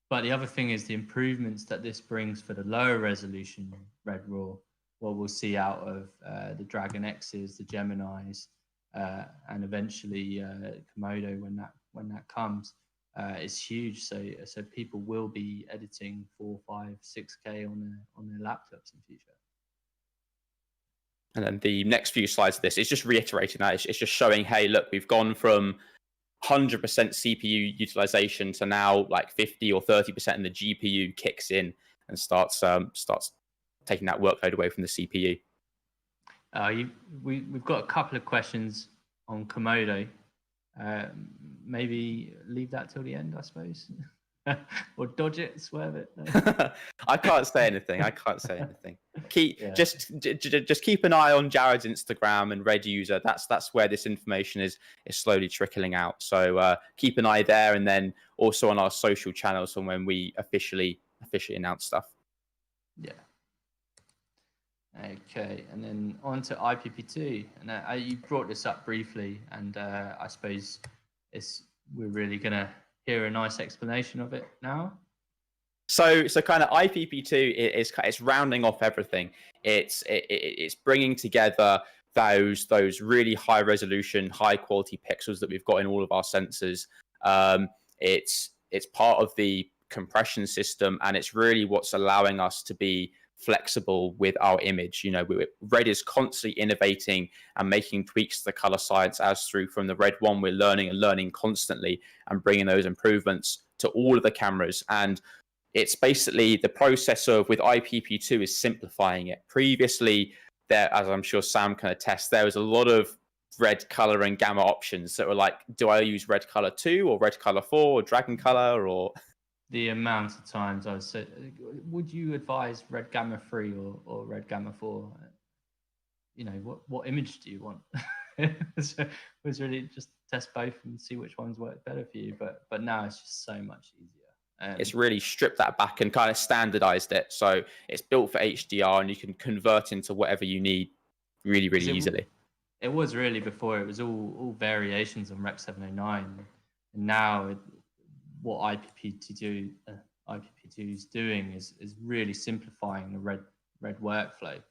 But the other thing is the improvements that this brings for the lower resolution Red Raw. What we'll see out of the Dragon X's, the Geminis, and eventually Komodo when that comes. Is huge. So people will be editing 4, 5, 6K on their laptops in the future. And then the next few slides of this is just reiterating that. It's just showing, hey, look, we've gone from 100% CPU utilization to now like 50 or 30%, and the GPU kicks in and starts taking that workload away from the CPU. We've got a couple of questions on Komodo. Maybe leave that till the end, I suppose, or dodge it, swerve it. No. I can't say anything. Just keep an eye on Jared's Instagram and Red User. That's where this information is slowly trickling out. So keep an eye there, and then also on our social channels from when we officially announce stuff. Yeah. Okay, and then on to IPP2, and you brought this up briefly, and I suppose we're really gonna hear a nice explanation of it now. So kind of IPP2 it's rounding off everything. It's bringing together those really high resolution, high quality pixels that we've got in all of our sensors. It's part of the compression system, and it's really what's allowing us to be flexible with our image. You know, Red is constantly innovating and making tweaks to the color science as through from the Red 1 we're learning constantly and bringing those improvements to all of the cameras. And it's basically the process of with IPP2 is simplifying it. Previously, there, as I'm sure Sam can attest, there was a lot of red color and gamma options that were like, do I use red color 2 or red color 4 or dragon color? Or the amount of times I said, would you advise red gamma 3 or red gamma 4? You know, what image do you want? So it was really just test both and see which ones work better for you. But now it's just so much easier. It's really stripped that back and kind of standardized it. So it's built for HDR, and you can convert into whatever you need really, really easily. It was really before, it was all variations on Rec 709. And now what IPP2 is doing is really simplifying the red workflow.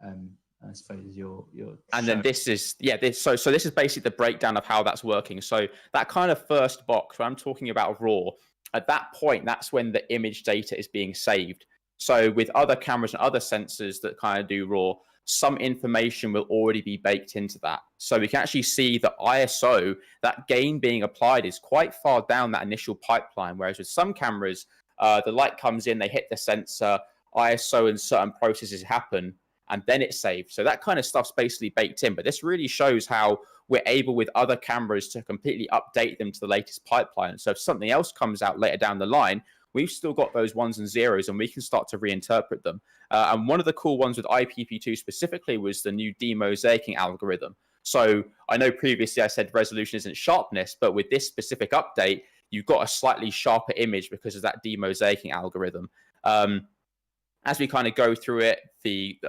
I suppose you're and then this is so this is basically the breakdown of how that's working. So that kind of first box where I'm talking about raw, at that point that's when the image data is being saved. So with other cameras and other sensors that kind of do raw, some information will already be baked into that. So we can actually see the ISO, that gain being applied is quite far down that initial pipeline. Whereas with some cameras, the light comes in, they hit the sensor, ISO and certain processes happen, and then it's saved. So that kind of stuff's basically baked in. But this really shows how we're able with other cameras to completely update them to the latest pipeline. So if something else comes out later down the line, we've still got those ones and zeros, and we can start to reinterpret them. And one of the cool ones with IPP2 specifically was the new demosaicing algorithm. So I know previously I said resolution isn't sharpness, but with this specific update, you've got a slightly sharper image because of that demosaicing algorithm. As we kind of go through it, the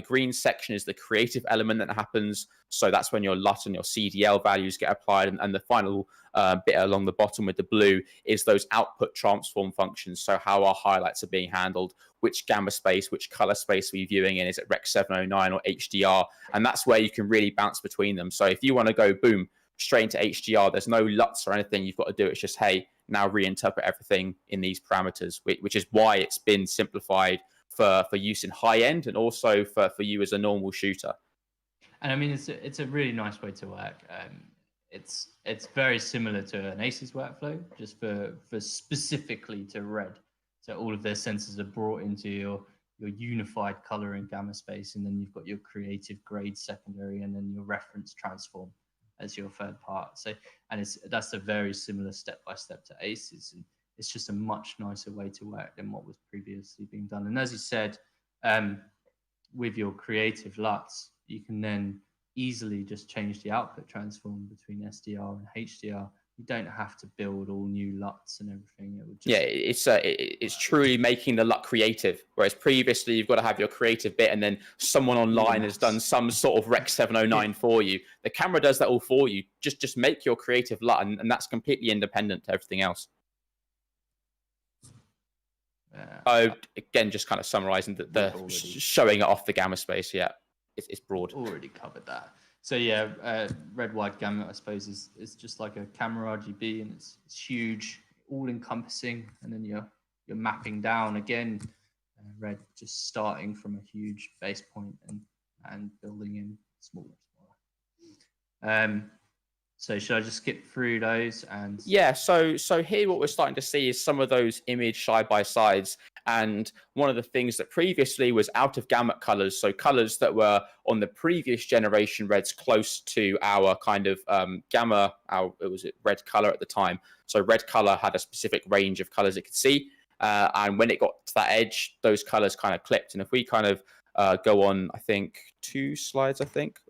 green section is the creative element that happens. So that's when your LUT and your CDL values get applied. And the final bit along the bottom with the blue is those output transform functions. So how our highlights are being handled, which gamma space, which color space are we viewing in? Is it Rec 709 or HDR? And that's where you can really bounce between them. So if you want to go, boom, straight into HDR, there's no LUTs or anything you've got to do. It's just, hey, now reinterpret everything in these parameters, which is why it's been simplified for use in high end and also for you as a normal shooter. And I mean, it's a really nice way to work. It's very similar to an ACES workflow, just for specifically to Red. So all of their sensors are brought into your unified color and gamma space, and then you've got your creative grade secondary, and then your reference transform as your third part. So, and that's a very similar step by step to ACES, and it's just a much nicer way to work than what was previously being done. And as you said, with your creative LUTs, you can then easily just change the output transform between SDR and HDR you don't have to build all new LUTs and everything. It would just... Yeah, it's truly making the LUT creative. Whereas previously you've got to have your creative bit, and then someone online has done some sort of Rec 709 for you. The camera does that all for you. Just make your creative LUT, and that's completely independent to everything else. Again, just kind of summarizing the showing it off the gamma space. Yeah, it's broad. Already covered that. So yeah, red wide gamut, I suppose, is just like a camera RGB, and it's huge, all encompassing, and then you're mapping down again. Red just starting from a huge base point and building in smaller. So should I just skip through those? And yeah, so here what we're starting to see is some of those image side by sides. And one of the things that previously was out of gamut colors, so colors that were on the previous generation reds close to our kind of gamma, it was red color at the time. So red color had a specific range of colors it could see. And when it got to that edge, those colors kind of clipped. And if we kind of go on, I think, 2 slides,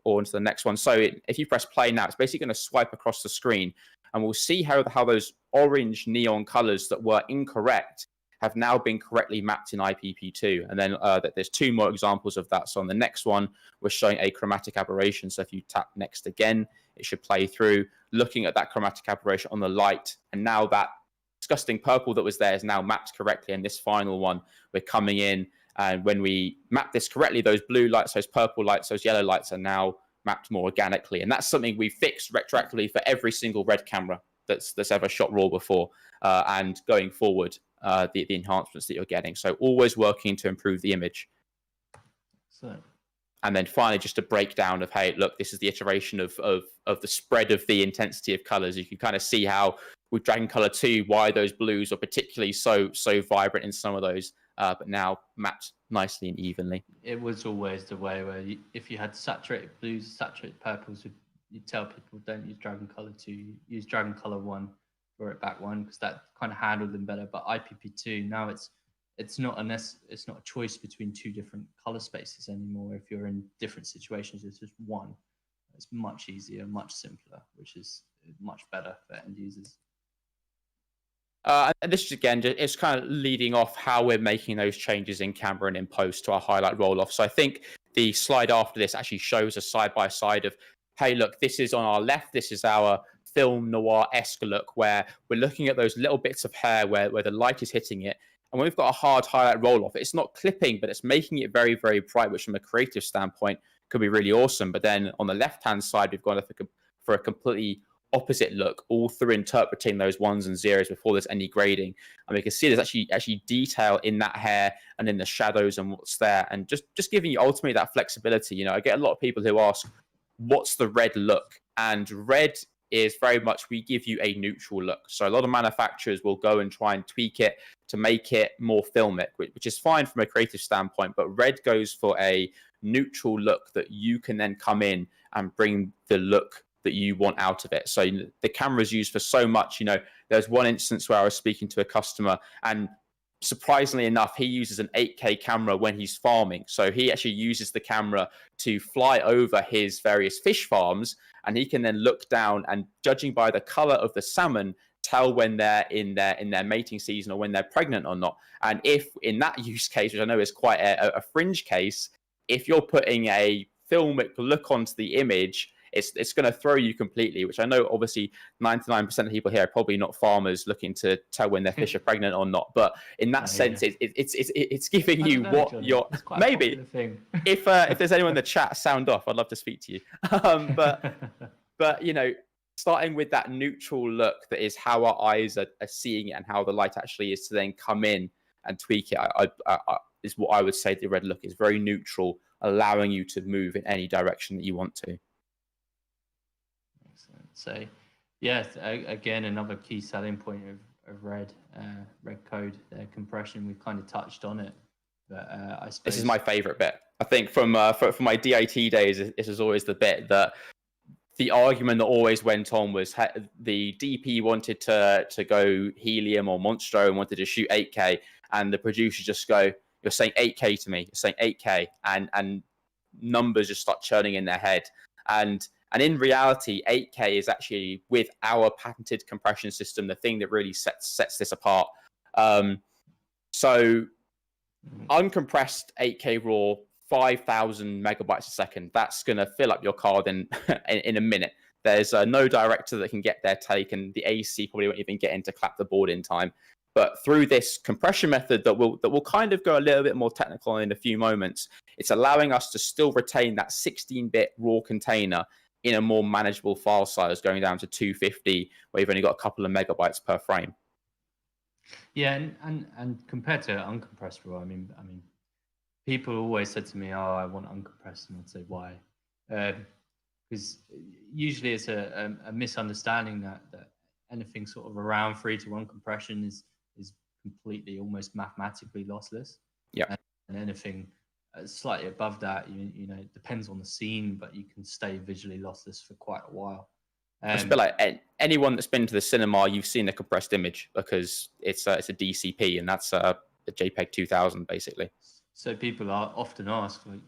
or into the next one. So if you press play now, it's basically going to swipe across the screen, and we'll see how those orange neon colors that were incorrect have now been correctly mapped in IPP2. And then there's 2 more examples of that. So on the next one, we're showing a chromatic aberration. So if you tap next again, it should play through, looking at that chromatic aberration on the light. And now that disgusting purple that was there is now mapped correctly. And this final one, we're coming in, and when we map this correctly, those blue lights, those purple lights, those yellow lights are now mapped more organically. And that's something we fixed retroactively for every single red camera that's ever shot RAW before. And going forward, the enhancements that you're getting. So always working to improve the image. And then finally, just a breakdown of, hey, look, this is the iteration of the spread of the intensity of colors. You can kind of see how with Dragon Color 2, why those blues are particularly so vibrant in some of those, but now mapped nicely and evenly. It was always the way where if you had saturated blues, saturated purples, you'd tell people don't use Dragon Color 2, use Dragon Color 1 or it back 1, because that kind of handled them better. But IPP2 now it's not a choice between 2 different color spaces anymore. If you're in different situations, it's just one. It's much easier, much simpler, which is much better for end users. And this is, again, it's kind of leading off how we're making those changes in camera and in post to our highlight roll-off. So I think the slide after this actually shows a side-by-side of, hey, look, this is on our left, this is our film noir-esque look, where we're looking at those little bits of hair where the light is hitting it. And when we've got a hard highlight roll-off, it's not clipping, but it's making it very, very bright, which from a creative standpoint could be really awesome. But then on the left-hand side, we've gone for a completely opposite look, all through interpreting those 1s and 0s before there's any grading. And we can see there's actually detail in that hair and in the shadows and what's there, and just giving you ultimately that flexibility. You know, I get a lot of people who ask, what's the red look? And red is very much, we give you a neutral look. So a lot of manufacturers will go and try and tweak it to make it more filmic, which is fine from a creative standpoint, but red goes for a neutral look that you can then come in and bring the look that you want out of it. So the camera is used for so much. You know, there's one instance where I was speaking to a customer, and surprisingly enough, he uses an 8K camera when he's farming. So he actually uses the camera to fly over his various fish farms, and he can then look down and, judging by the color of the salmon, tell when they're in their mating season or when they're pregnant or not. And if in that use case, which I know is quite a fringe case, if you're putting a filmic look onto the image, it's going to throw you completely, which I know obviously 99% of people here are probably not farmers looking to tell when their fish are pregnant or not. But in that sense, yeah, it's giving you what Johnny, you're maybe. If there's anyone in the chat, sound off. I'd love to speak to you. But you know, starting with that neutral look, that is how our eyes are seeing it and how the light actually is to then come in and tweak it. Is what I would say the red look is, very neutral, allowing you to move in any direction that you want to. So, yes, again, another key selling point of red code, compression. We've kind of touched on it, but I suppose this is my favorite bit. I think from my DIT days, this is always the bit that the argument that always went on was the DP wanted to go helium or Monstro and wanted to shoot 8K, and the producers just go, "You're saying 8K to me. You're saying 8K," and numbers just start churning in their head. And And in reality, 8K is actually, with our patented compression system, the thing that really sets this apart. So uncompressed 8K raw, 5,000 megabytes a second. That's going to fill up your card in a minute. There's no director that can get their take, and the AC probably won't even get in to clap the board in time. But through this compression method that will kind of go a little bit more technical in a few moments, it's allowing us to still retain that 16-bit raw container in a more manageable file size, going down to 250, where you've only got a couple of megabytes per frame. Yeah, and compared to uncompressed raw, I mean, people always said to me, "Oh, I want uncompressed," and I'd say, "Why?" Because usually it's a misunderstanding that anything sort of around 3 to 1 compression is completely, almost mathematically lossless. Yeah, and anything slightly above that, you know, it depends on the scene, but you can stay visually lossless for quite a while. It's a bit like anyone that's been to the cinema, you've seen a compressed image, because it's a DCP, and that's a JPEG 2000 basically. So people are often asked, like,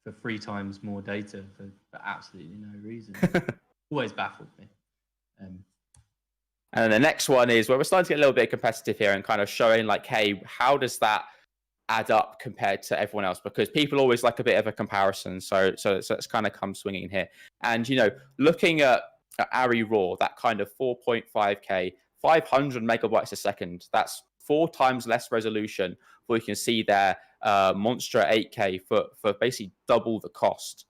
for 3 times more data for absolutely no reason. Always baffled me. And then the next one is where we're starting to get a little bit competitive here and kind of showing, like, hey, how does that add up compared to everyone else? Because people always like a bit of a comparison. So it's kind of come swinging in here. And, you know, looking at ARRI RAW, that kind of 4.5K, 500 megabytes a second, that's 4 times less resolution. But you can see there, Monster 8K for basically double the cost.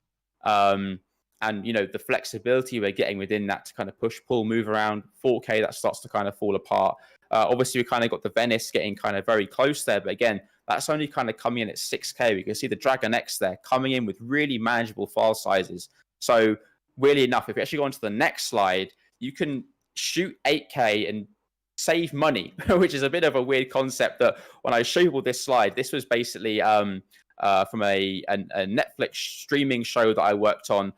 And, you know, the flexibility we're getting within that to kind of push, pull, move around. 4K, that starts to kind of fall apart. Obviously, we kind of got the Venice getting kind of very close there. But again, that's only kind of coming in at 6K. We can see the Dragon X there coming in with really manageable file sizes. So, weirdly enough, if we actually go on to the next slide, you can shoot 8K and save money, which is a bit of a weird concept. That when I show you this slide, this was basically from a Netflix streaming show that I worked on.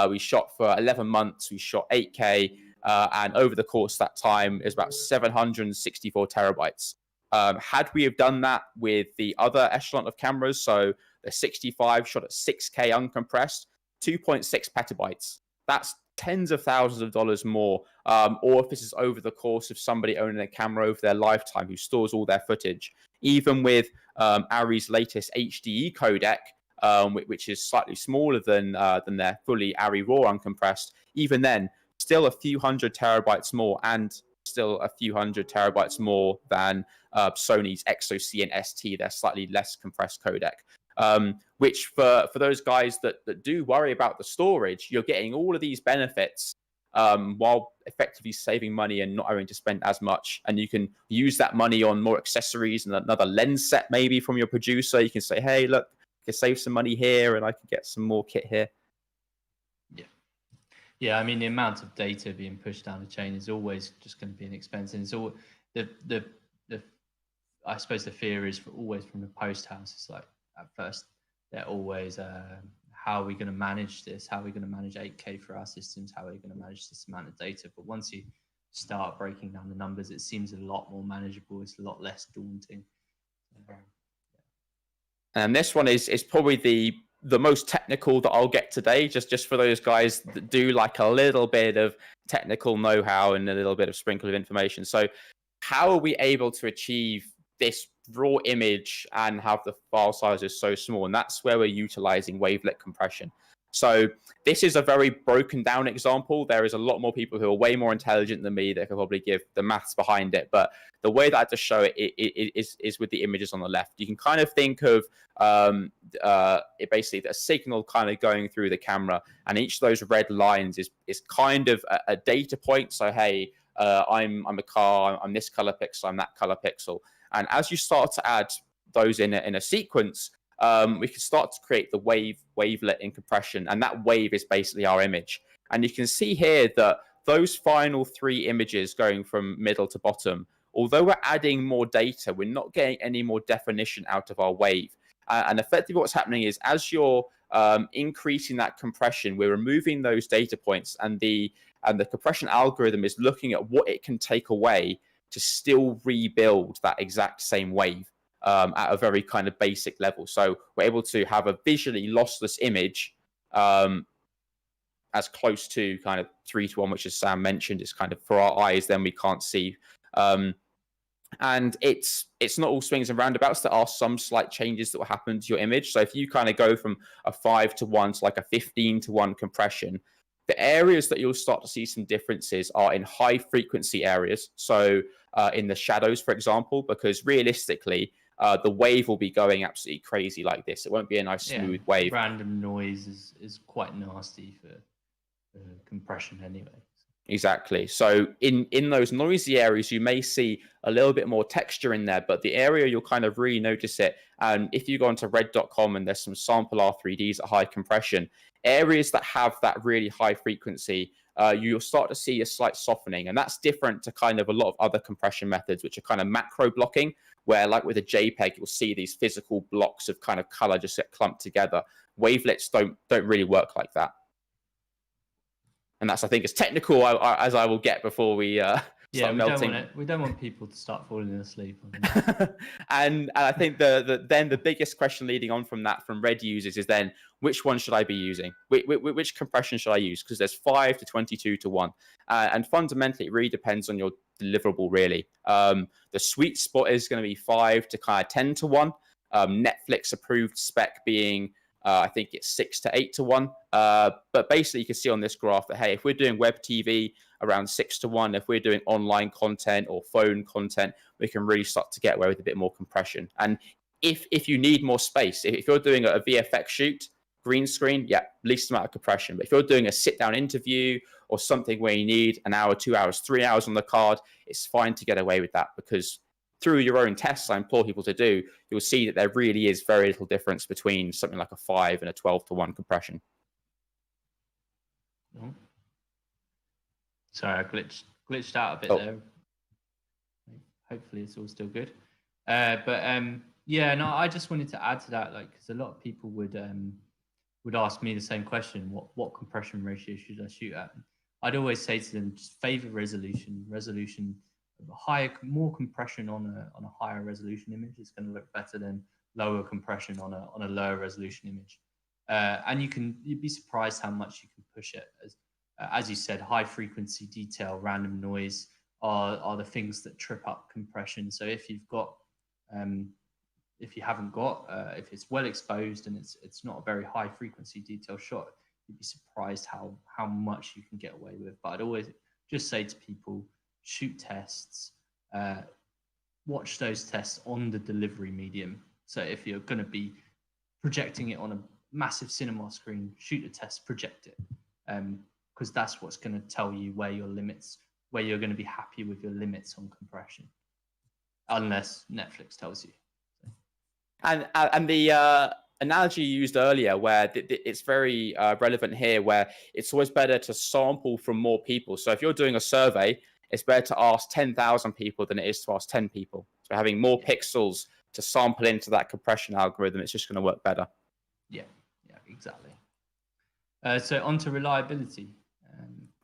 We shot for 11 months. We shot 8K, and over the course of that time, is about 764 terabytes. Had we have done that with the other echelon of cameras, so the 65 shot at 6K uncompressed, 2.6 petabytes. That's tens of thousands of dollars more. Or if this is over the course of somebody owning a camera over their lifetime who stores all their footage. Even with ARRI's latest HDE codec, which is slightly smaller than their fully ARRI RAW uncompressed, even then, still a few hundred terabytes more, and still a few hundred terabytes more than Sony's XOC and ST, their slightly less compressed codec. Which for those guys that do worry about the storage, you're getting all of these benefits while effectively saving money and not having to spend as much. And you can use that money on more accessories and another lens set maybe from your producer. You can say, hey, look, I can save some money here and I can get some more kit here. Yeah, I mean, the amount of data being pushed down the chain is always just going to be an expense. And it's all I suppose the fear is always from the post house. It's like, at first, they're always, how are we going to manage this? How are we going to manage 8K for our systems? How are we going to manage this amount of data? But once you start breaking down the numbers, it seems a lot more manageable. It's a lot less daunting. And this one is probably the most technical that I'll get today, just for those guys that do like a little bit of technical know-how and a little bit of sprinkle of information. So how are we able to achieve this raw image and have the file size is so small? And that's where we're utilizing wavelet compression. So this is a very broken down example. There is a lot more people who are way more intelligent than me that could probably give the maths behind it. But the way that I just show it is with the images on the left. You can kind of think of basically a signal kind of going through the camera, and each of those red lines is kind of a data point. So hey, I'm a car, I'm this color pixel, I'm that color pixel. And as you start to add those in a sequence, we can start to create the wavelet in compression, and that wave is basically our image. And you can see here that those final 3 images going from middle to bottom, although we're adding more data, we're not getting any more definition out of our wave. And effectively what's happening is, as you're increasing that compression, we're removing those data points, and the compression algorithm is looking at what it can take away to still rebuild that exact same wave at a very kind of basic level. So we're able to have a visually lossless image as close to kind of 3:1, which as Sam mentioned, is kind of for our eyes, then we can't see. And it's not all swings and roundabouts. There are some slight changes that will happen to your image. So if you kind of go from a 5:1 to like a 15:1 compression, the areas that you'll start to see some differences are in high frequency areas. So in the shadows, for example, because realistically, the wave will be going absolutely crazy like this. It won't be a nice smooth wave. Random noise is quite nasty for compression anyway. Exactly. So in those noisy areas, you may see a little bit more texture in there, but the area you'll kind of really notice it. And if you go onto red.com and there's some sample R3Ds at high compression, areas that have that really high frequency, you'll start to see a slight softening. And that's different to kind of a lot of other compression methods, which are kind of macro blocking, where like with a JPEG, you'll see these physical blocks of kind of color just get clumped together. Wavelets don't really work like that. And that's, I think, as technical as I will get before we start melting. We don't want people to start falling asleep. And I think then the biggest question leading on from that from Red users is then, which one should I be using? Which compression should I use? Because there's 5 to 22:1. And fundamentally, it really depends on your deliverable, really. The sweet spot is going to be 5 to kind of 10:1. Netflix approved spec being I think it's 6 to 8:1. But basically, you can see on this graph that, hey, if we're doing web TV around 6:1, if we're doing online content or phone content, we can really start to get away with a bit more compression. And if you need more space, if you're doing a VFX shoot, green screen, yeah, least amount of compression. But if you're doing a sit-down interview or something where you need an hour, 2 hours, 3 hours on the card, it's fine to get away with that, because through your own tests, I implore people to do, you'll see that there really is very little difference between something like a 5 and a 12:1 compression. Oh. Sorry, I glitched out a bit there. Hopefully it's all still good. Yeah, no, I just wanted to add to that, like, because a lot of people would ask me the same question: what compression ratio should I shoot at? I'd always say to them, just favor resolution. More compression on a higher resolution image is going to look better than lower compression on a lower resolution image. And you'd be surprised how much you can push it. As you said, high frequency detail, random noise are the things that trip up compression. So if you haven't got, if it's well exposed and it's not a very high frequency detail shot, you'd be surprised how much you can get away with. But I'd always just say to people, shoot tests, watch those tests on the delivery medium. So if you're going to be projecting it on a massive cinema screen, shoot a test, project it, because that's what's going to tell you where you're going to be happy with your limits on compression, unless Netflix tells you. And the analogy you used earlier, where it's very relevant here, where it's always better to sample from more people. So if you're doing a survey, it's better to ask 10,000 people than it is to ask 10 people. So having more pixels to sample into that compression algorithm, it's just going to work better. Yeah, exactly. So on to reliability.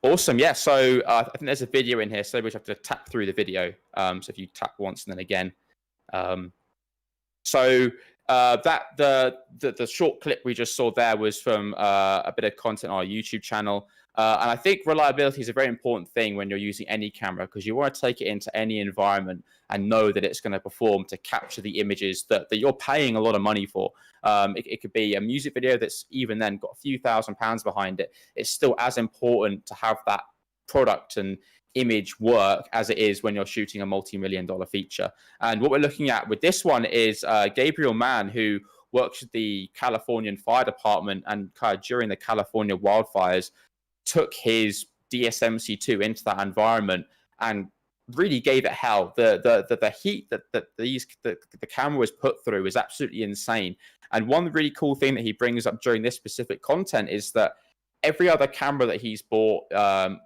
Awesome. Yeah. So I think there's a video in here, so we just have to tap through the video. So if you tap once and then again. The short clip we just saw there was from a bit of content on our YouTube channel. And I think reliability is a very important thing when you're using any camera, because you want to take it into any environment and know that it's going to perform to capture the images that you're paying a lot of money for. It could be a music video that's even then got a few £1,000s behind it. It's still as important to have that product and image work as it is when you're shooting a multi-million-dollar feature. And what we're looking at with this one is Gabriel Mann, who works with the Californian Fire Department, and kind of during the California wildfires took his DSMC2 into that environment and really gave it hell. The heat that the camera was put through is absolutely insane. And one really cool thing that he brings up during this specific content is that every other camera that he's bought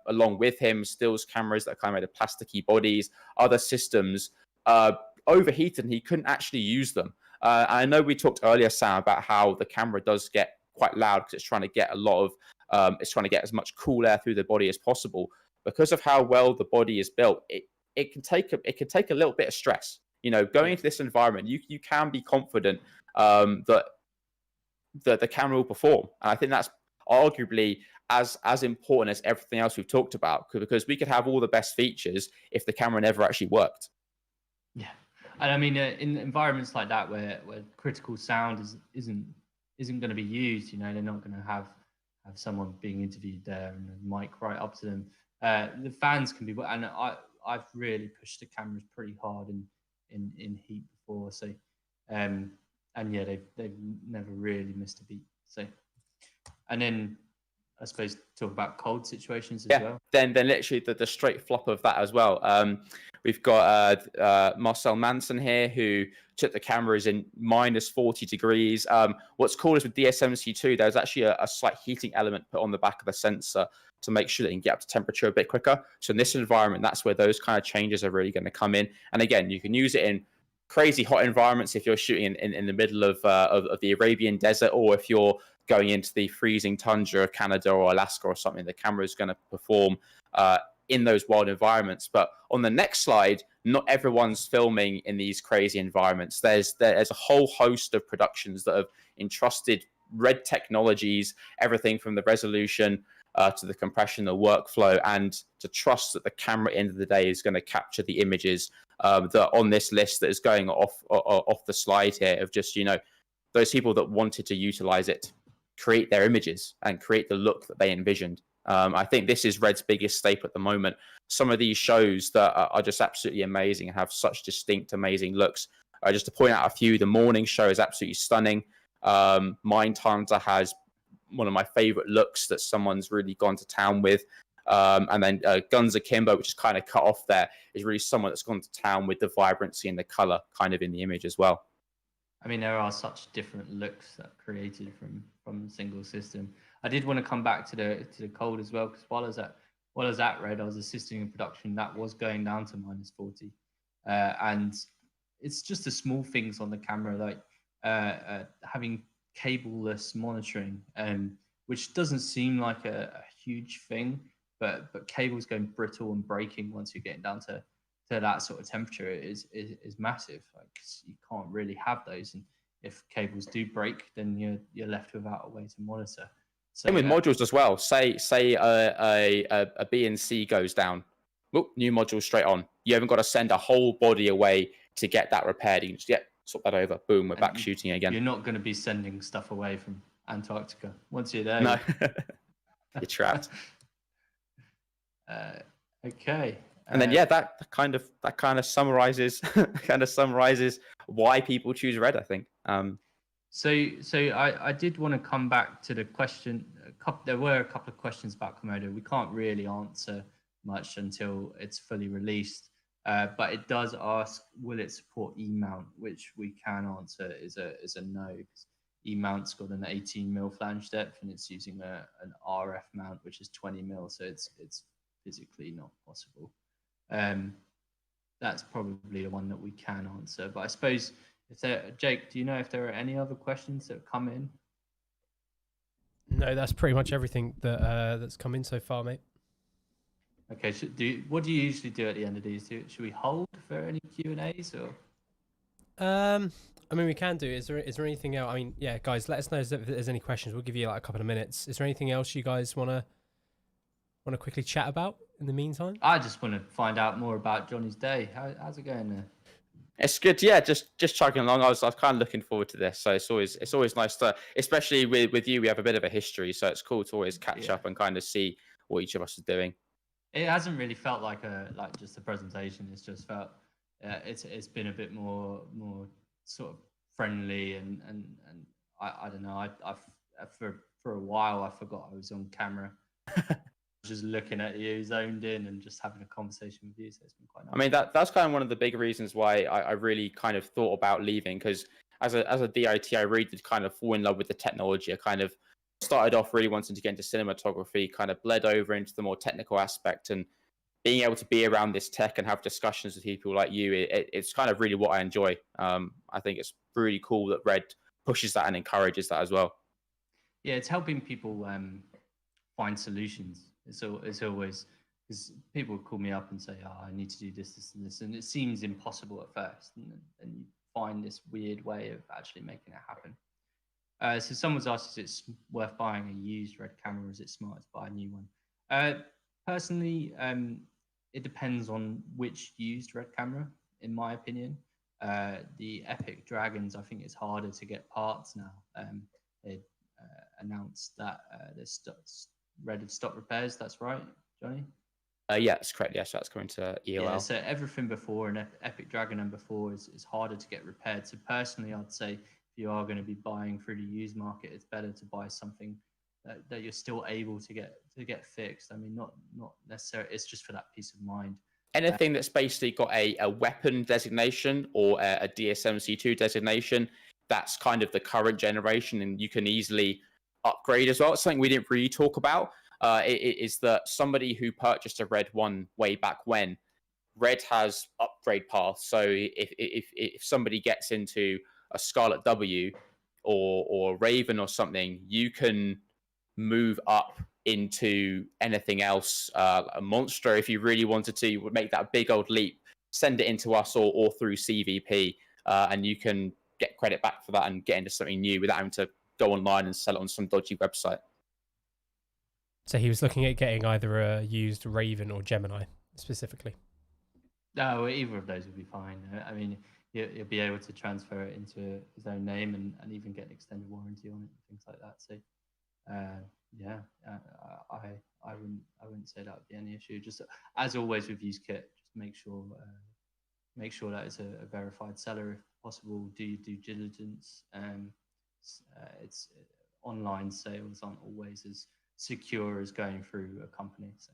along with him, stills cameras that are kind of made of plasticky bodies, other systems, overheated, and he couldn't actually use them. I know we talked earlier, Sam, about how the camera does get quite loud because it's trying to get it's trying to get as much cool air through the body as possible. Because of how well the body is built, it can take a little bit of stress. You know, going into this environment, you can be confident that the camera will perform. And I think that's arguably as important as everything else we've talked about, because we could have all the best features if the camera never actually worked. Yeah, and I mean, in environments like that where critical sound isn't going to be used, you know, they're not going to have someone being interviewed there and a mic right up to them. The fans can be, and I've really pushed the cameras pretty hard in heat before, so and yeah, they've never really missed a beat. So, and then I suppose talk about cold situations as well. Then literally the straight flop of that as well. We've got Marcel Manson here, who took the cameras in minus 40 degrees. What's cool is with DSMC2, there's actually a slight heating element put on the back of the sensor to make sure that you can get up to temperature a bit quicker. So in this environment, that's where those kind of changes are really going to come in. And again, you can use it in crazy hot environments if you're shooting in the middle of the Arabian desert, or if you're going into the freezing tundra of Canada or Alaska or something. The camera is going to perform in those wild environments. But on the next slide, not everyone's filming in these crazy environments. There's a whole host of productions that have entrusted Red technologies, everything from the resolution to the compression, the workflow, and to trust that the camera at the end of the day is going to capture the images that are on this list that is going off the slide here, of just, you know, those people that wanted to utilize it, create their images and create the look that they envisioned. I think this is Red's biggest staple at the moment. Some of these shows that are just absolutely amazing and have such distinct, amazing looks. Just to point out a few, the morning show is absolutely stunning. Mindhunter has one of my favorite looks that someone's really gone to town with. And then Guns Akimbo, which is kind of cut off there, is really someone that's gone to town with the vibrancy and the color kind of in the image as well. I mean, there are such different looks that are created from the single system. I did want to come back to the cold as well, because while I was at Red, I was assisting in production that was going down to minus 40, and it's just the small things on the camera, like having cableless monitoring, which doesn't seem like a huge thing, but cables going brittle and breaking once you're getting down to that sort of temperature is massive. Like, you can't really have those, and if cables do break, then you're left without a way to monitor. So, and with modules as well, say a BNC goes down, whoop, new module straight on. You haven't got to send a whole body away to get that repaired. You can just swap that over, boom, we're back shooting again. You're not going to be sending stuff away from Antarctica once you're there. No, you're trapped. Okay. And then that kind of summarizes why people choose Red, I think. So I did want to come back to the question. There were a couple of questions about Komodo. We can't really answer much until it's fully released, but it does ask, will it support E-mount, which we can answer is a no. E-mount's got an 18mm flange depth, and it's using an RF mount, which is 20mm, so it's physically not possible. That's probably the one that we can answer. But I suppose, Jake, do you know if there are any other questions that have come in? No, that's pretty much everything that's come in so far, mate. Okay, what do you usually do at the end of these? Should we hold for any Q&As or? I mean, we can do. Is there anything else? I mean, yeah, guys, let us know if there's any questions. We'll give you like a couple of minutes. Is there anything else you guys want to quickly chat about in the meantime? I just want to find out more about Johnny's day. How's it going there? It's good, yeah. Just chugging along. I was kind of looking forward to this, so it's always nice to, especially with you. We have a bit of a history, so it's cool to always catch up and kind of see what each of us is doing. It hasn't really felt like just a presentation. It's just felt it's been a bit more sort of friendly and I don't know. I've for a while I forgot I was on camera. Just looking at you, zoned in, and just having a conversation with you. So it's been quite nice. I mean, that's kind of one of the big reasons why I really kind of thought about leaving, because as a DIT, I really did kind of fall in love with the technology. I kind of started off really wanting to get into cinematography, kind of bled over into the more technical aspect, and being able to be around this tech and have discussions with people like you, it's kind of really what I enjoy. I think it's really cool that Red pushes that and encourages that as well. Yeah, it's helping people find solutions. It's always, because people call me up and say, "Oh, I need to do this, and this," and it seems impossible at first, and you find this weird way of actually making it happen. So someone's asked, is it worth buying a used red camera, or is it smarter to buy a new one? Personally, it depends on which used red camera, in my opinion. The Epic Dragons, I think it's harder to get parts now. They announced that there's Red have stopped repairs. That's right, Johnny? Yeah, that's correct. Yes, that's going to EOL. Yeah, so everything before an Epic Dragon and before is harder to get repaired. So personally, I'd say if you are going to be buying through the used market, it's better to buy something that you're still able to get fixed. I mean, not necessarily. It's just for that peace of mind. Anything that's basically got a weapon designation or a DSMC2 designation, that's kind of the current generation, and you can easily upgrade as well. It's something we didn't really talk about. It is that somebody who purchased a Red one way back when, Red has upgrade paths. So if somebody gets into a Scarlet W or Raven or something, you can move up into anything else. A monster, if you really wanted to, you would make that big old leap, send it into us or through CVP, and you can get credit back for that and get into something new without having to go online and sell it on some dodgy website. So he was looking at getting either a used Raven or Gemini specifically. No, either of those would be fine. I mean, you'll be able to transfer it into his own name and even get an extended warranty on it, things like that. So, yeah, I wouldn't say that would be any issue. Just as always with used kit, just make sure that it's a verified seller if possible. Do your due diligence. It's online sales aren't always as secure as going through a company. So.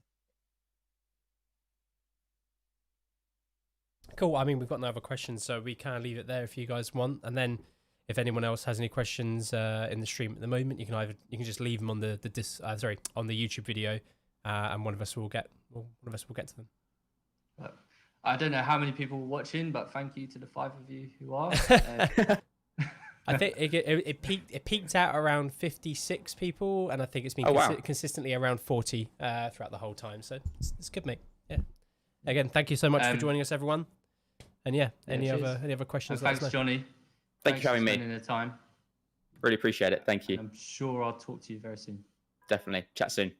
Cool. I mean, we've got no other questions, so we can leave it there if you guys want. And then, if anyone else has any questions in the stream at the moment, you can just leave them on the on the YouTube video, and one of us will get to them. I don't know how many people are watching, but thank you to the 5 of you who are. I think it peaked out around 56 people, and I think it's been consistently around 40 throughout the whole time. So it's good, mate. Yeah. Again, thank you so much for joining us, everyone. And any other questions? Thanks, Johnny. Thank you for having me. The time. Really appreciate it. Thank you. I'm sure I'll talk to you very soon. Definitely. Chat soon.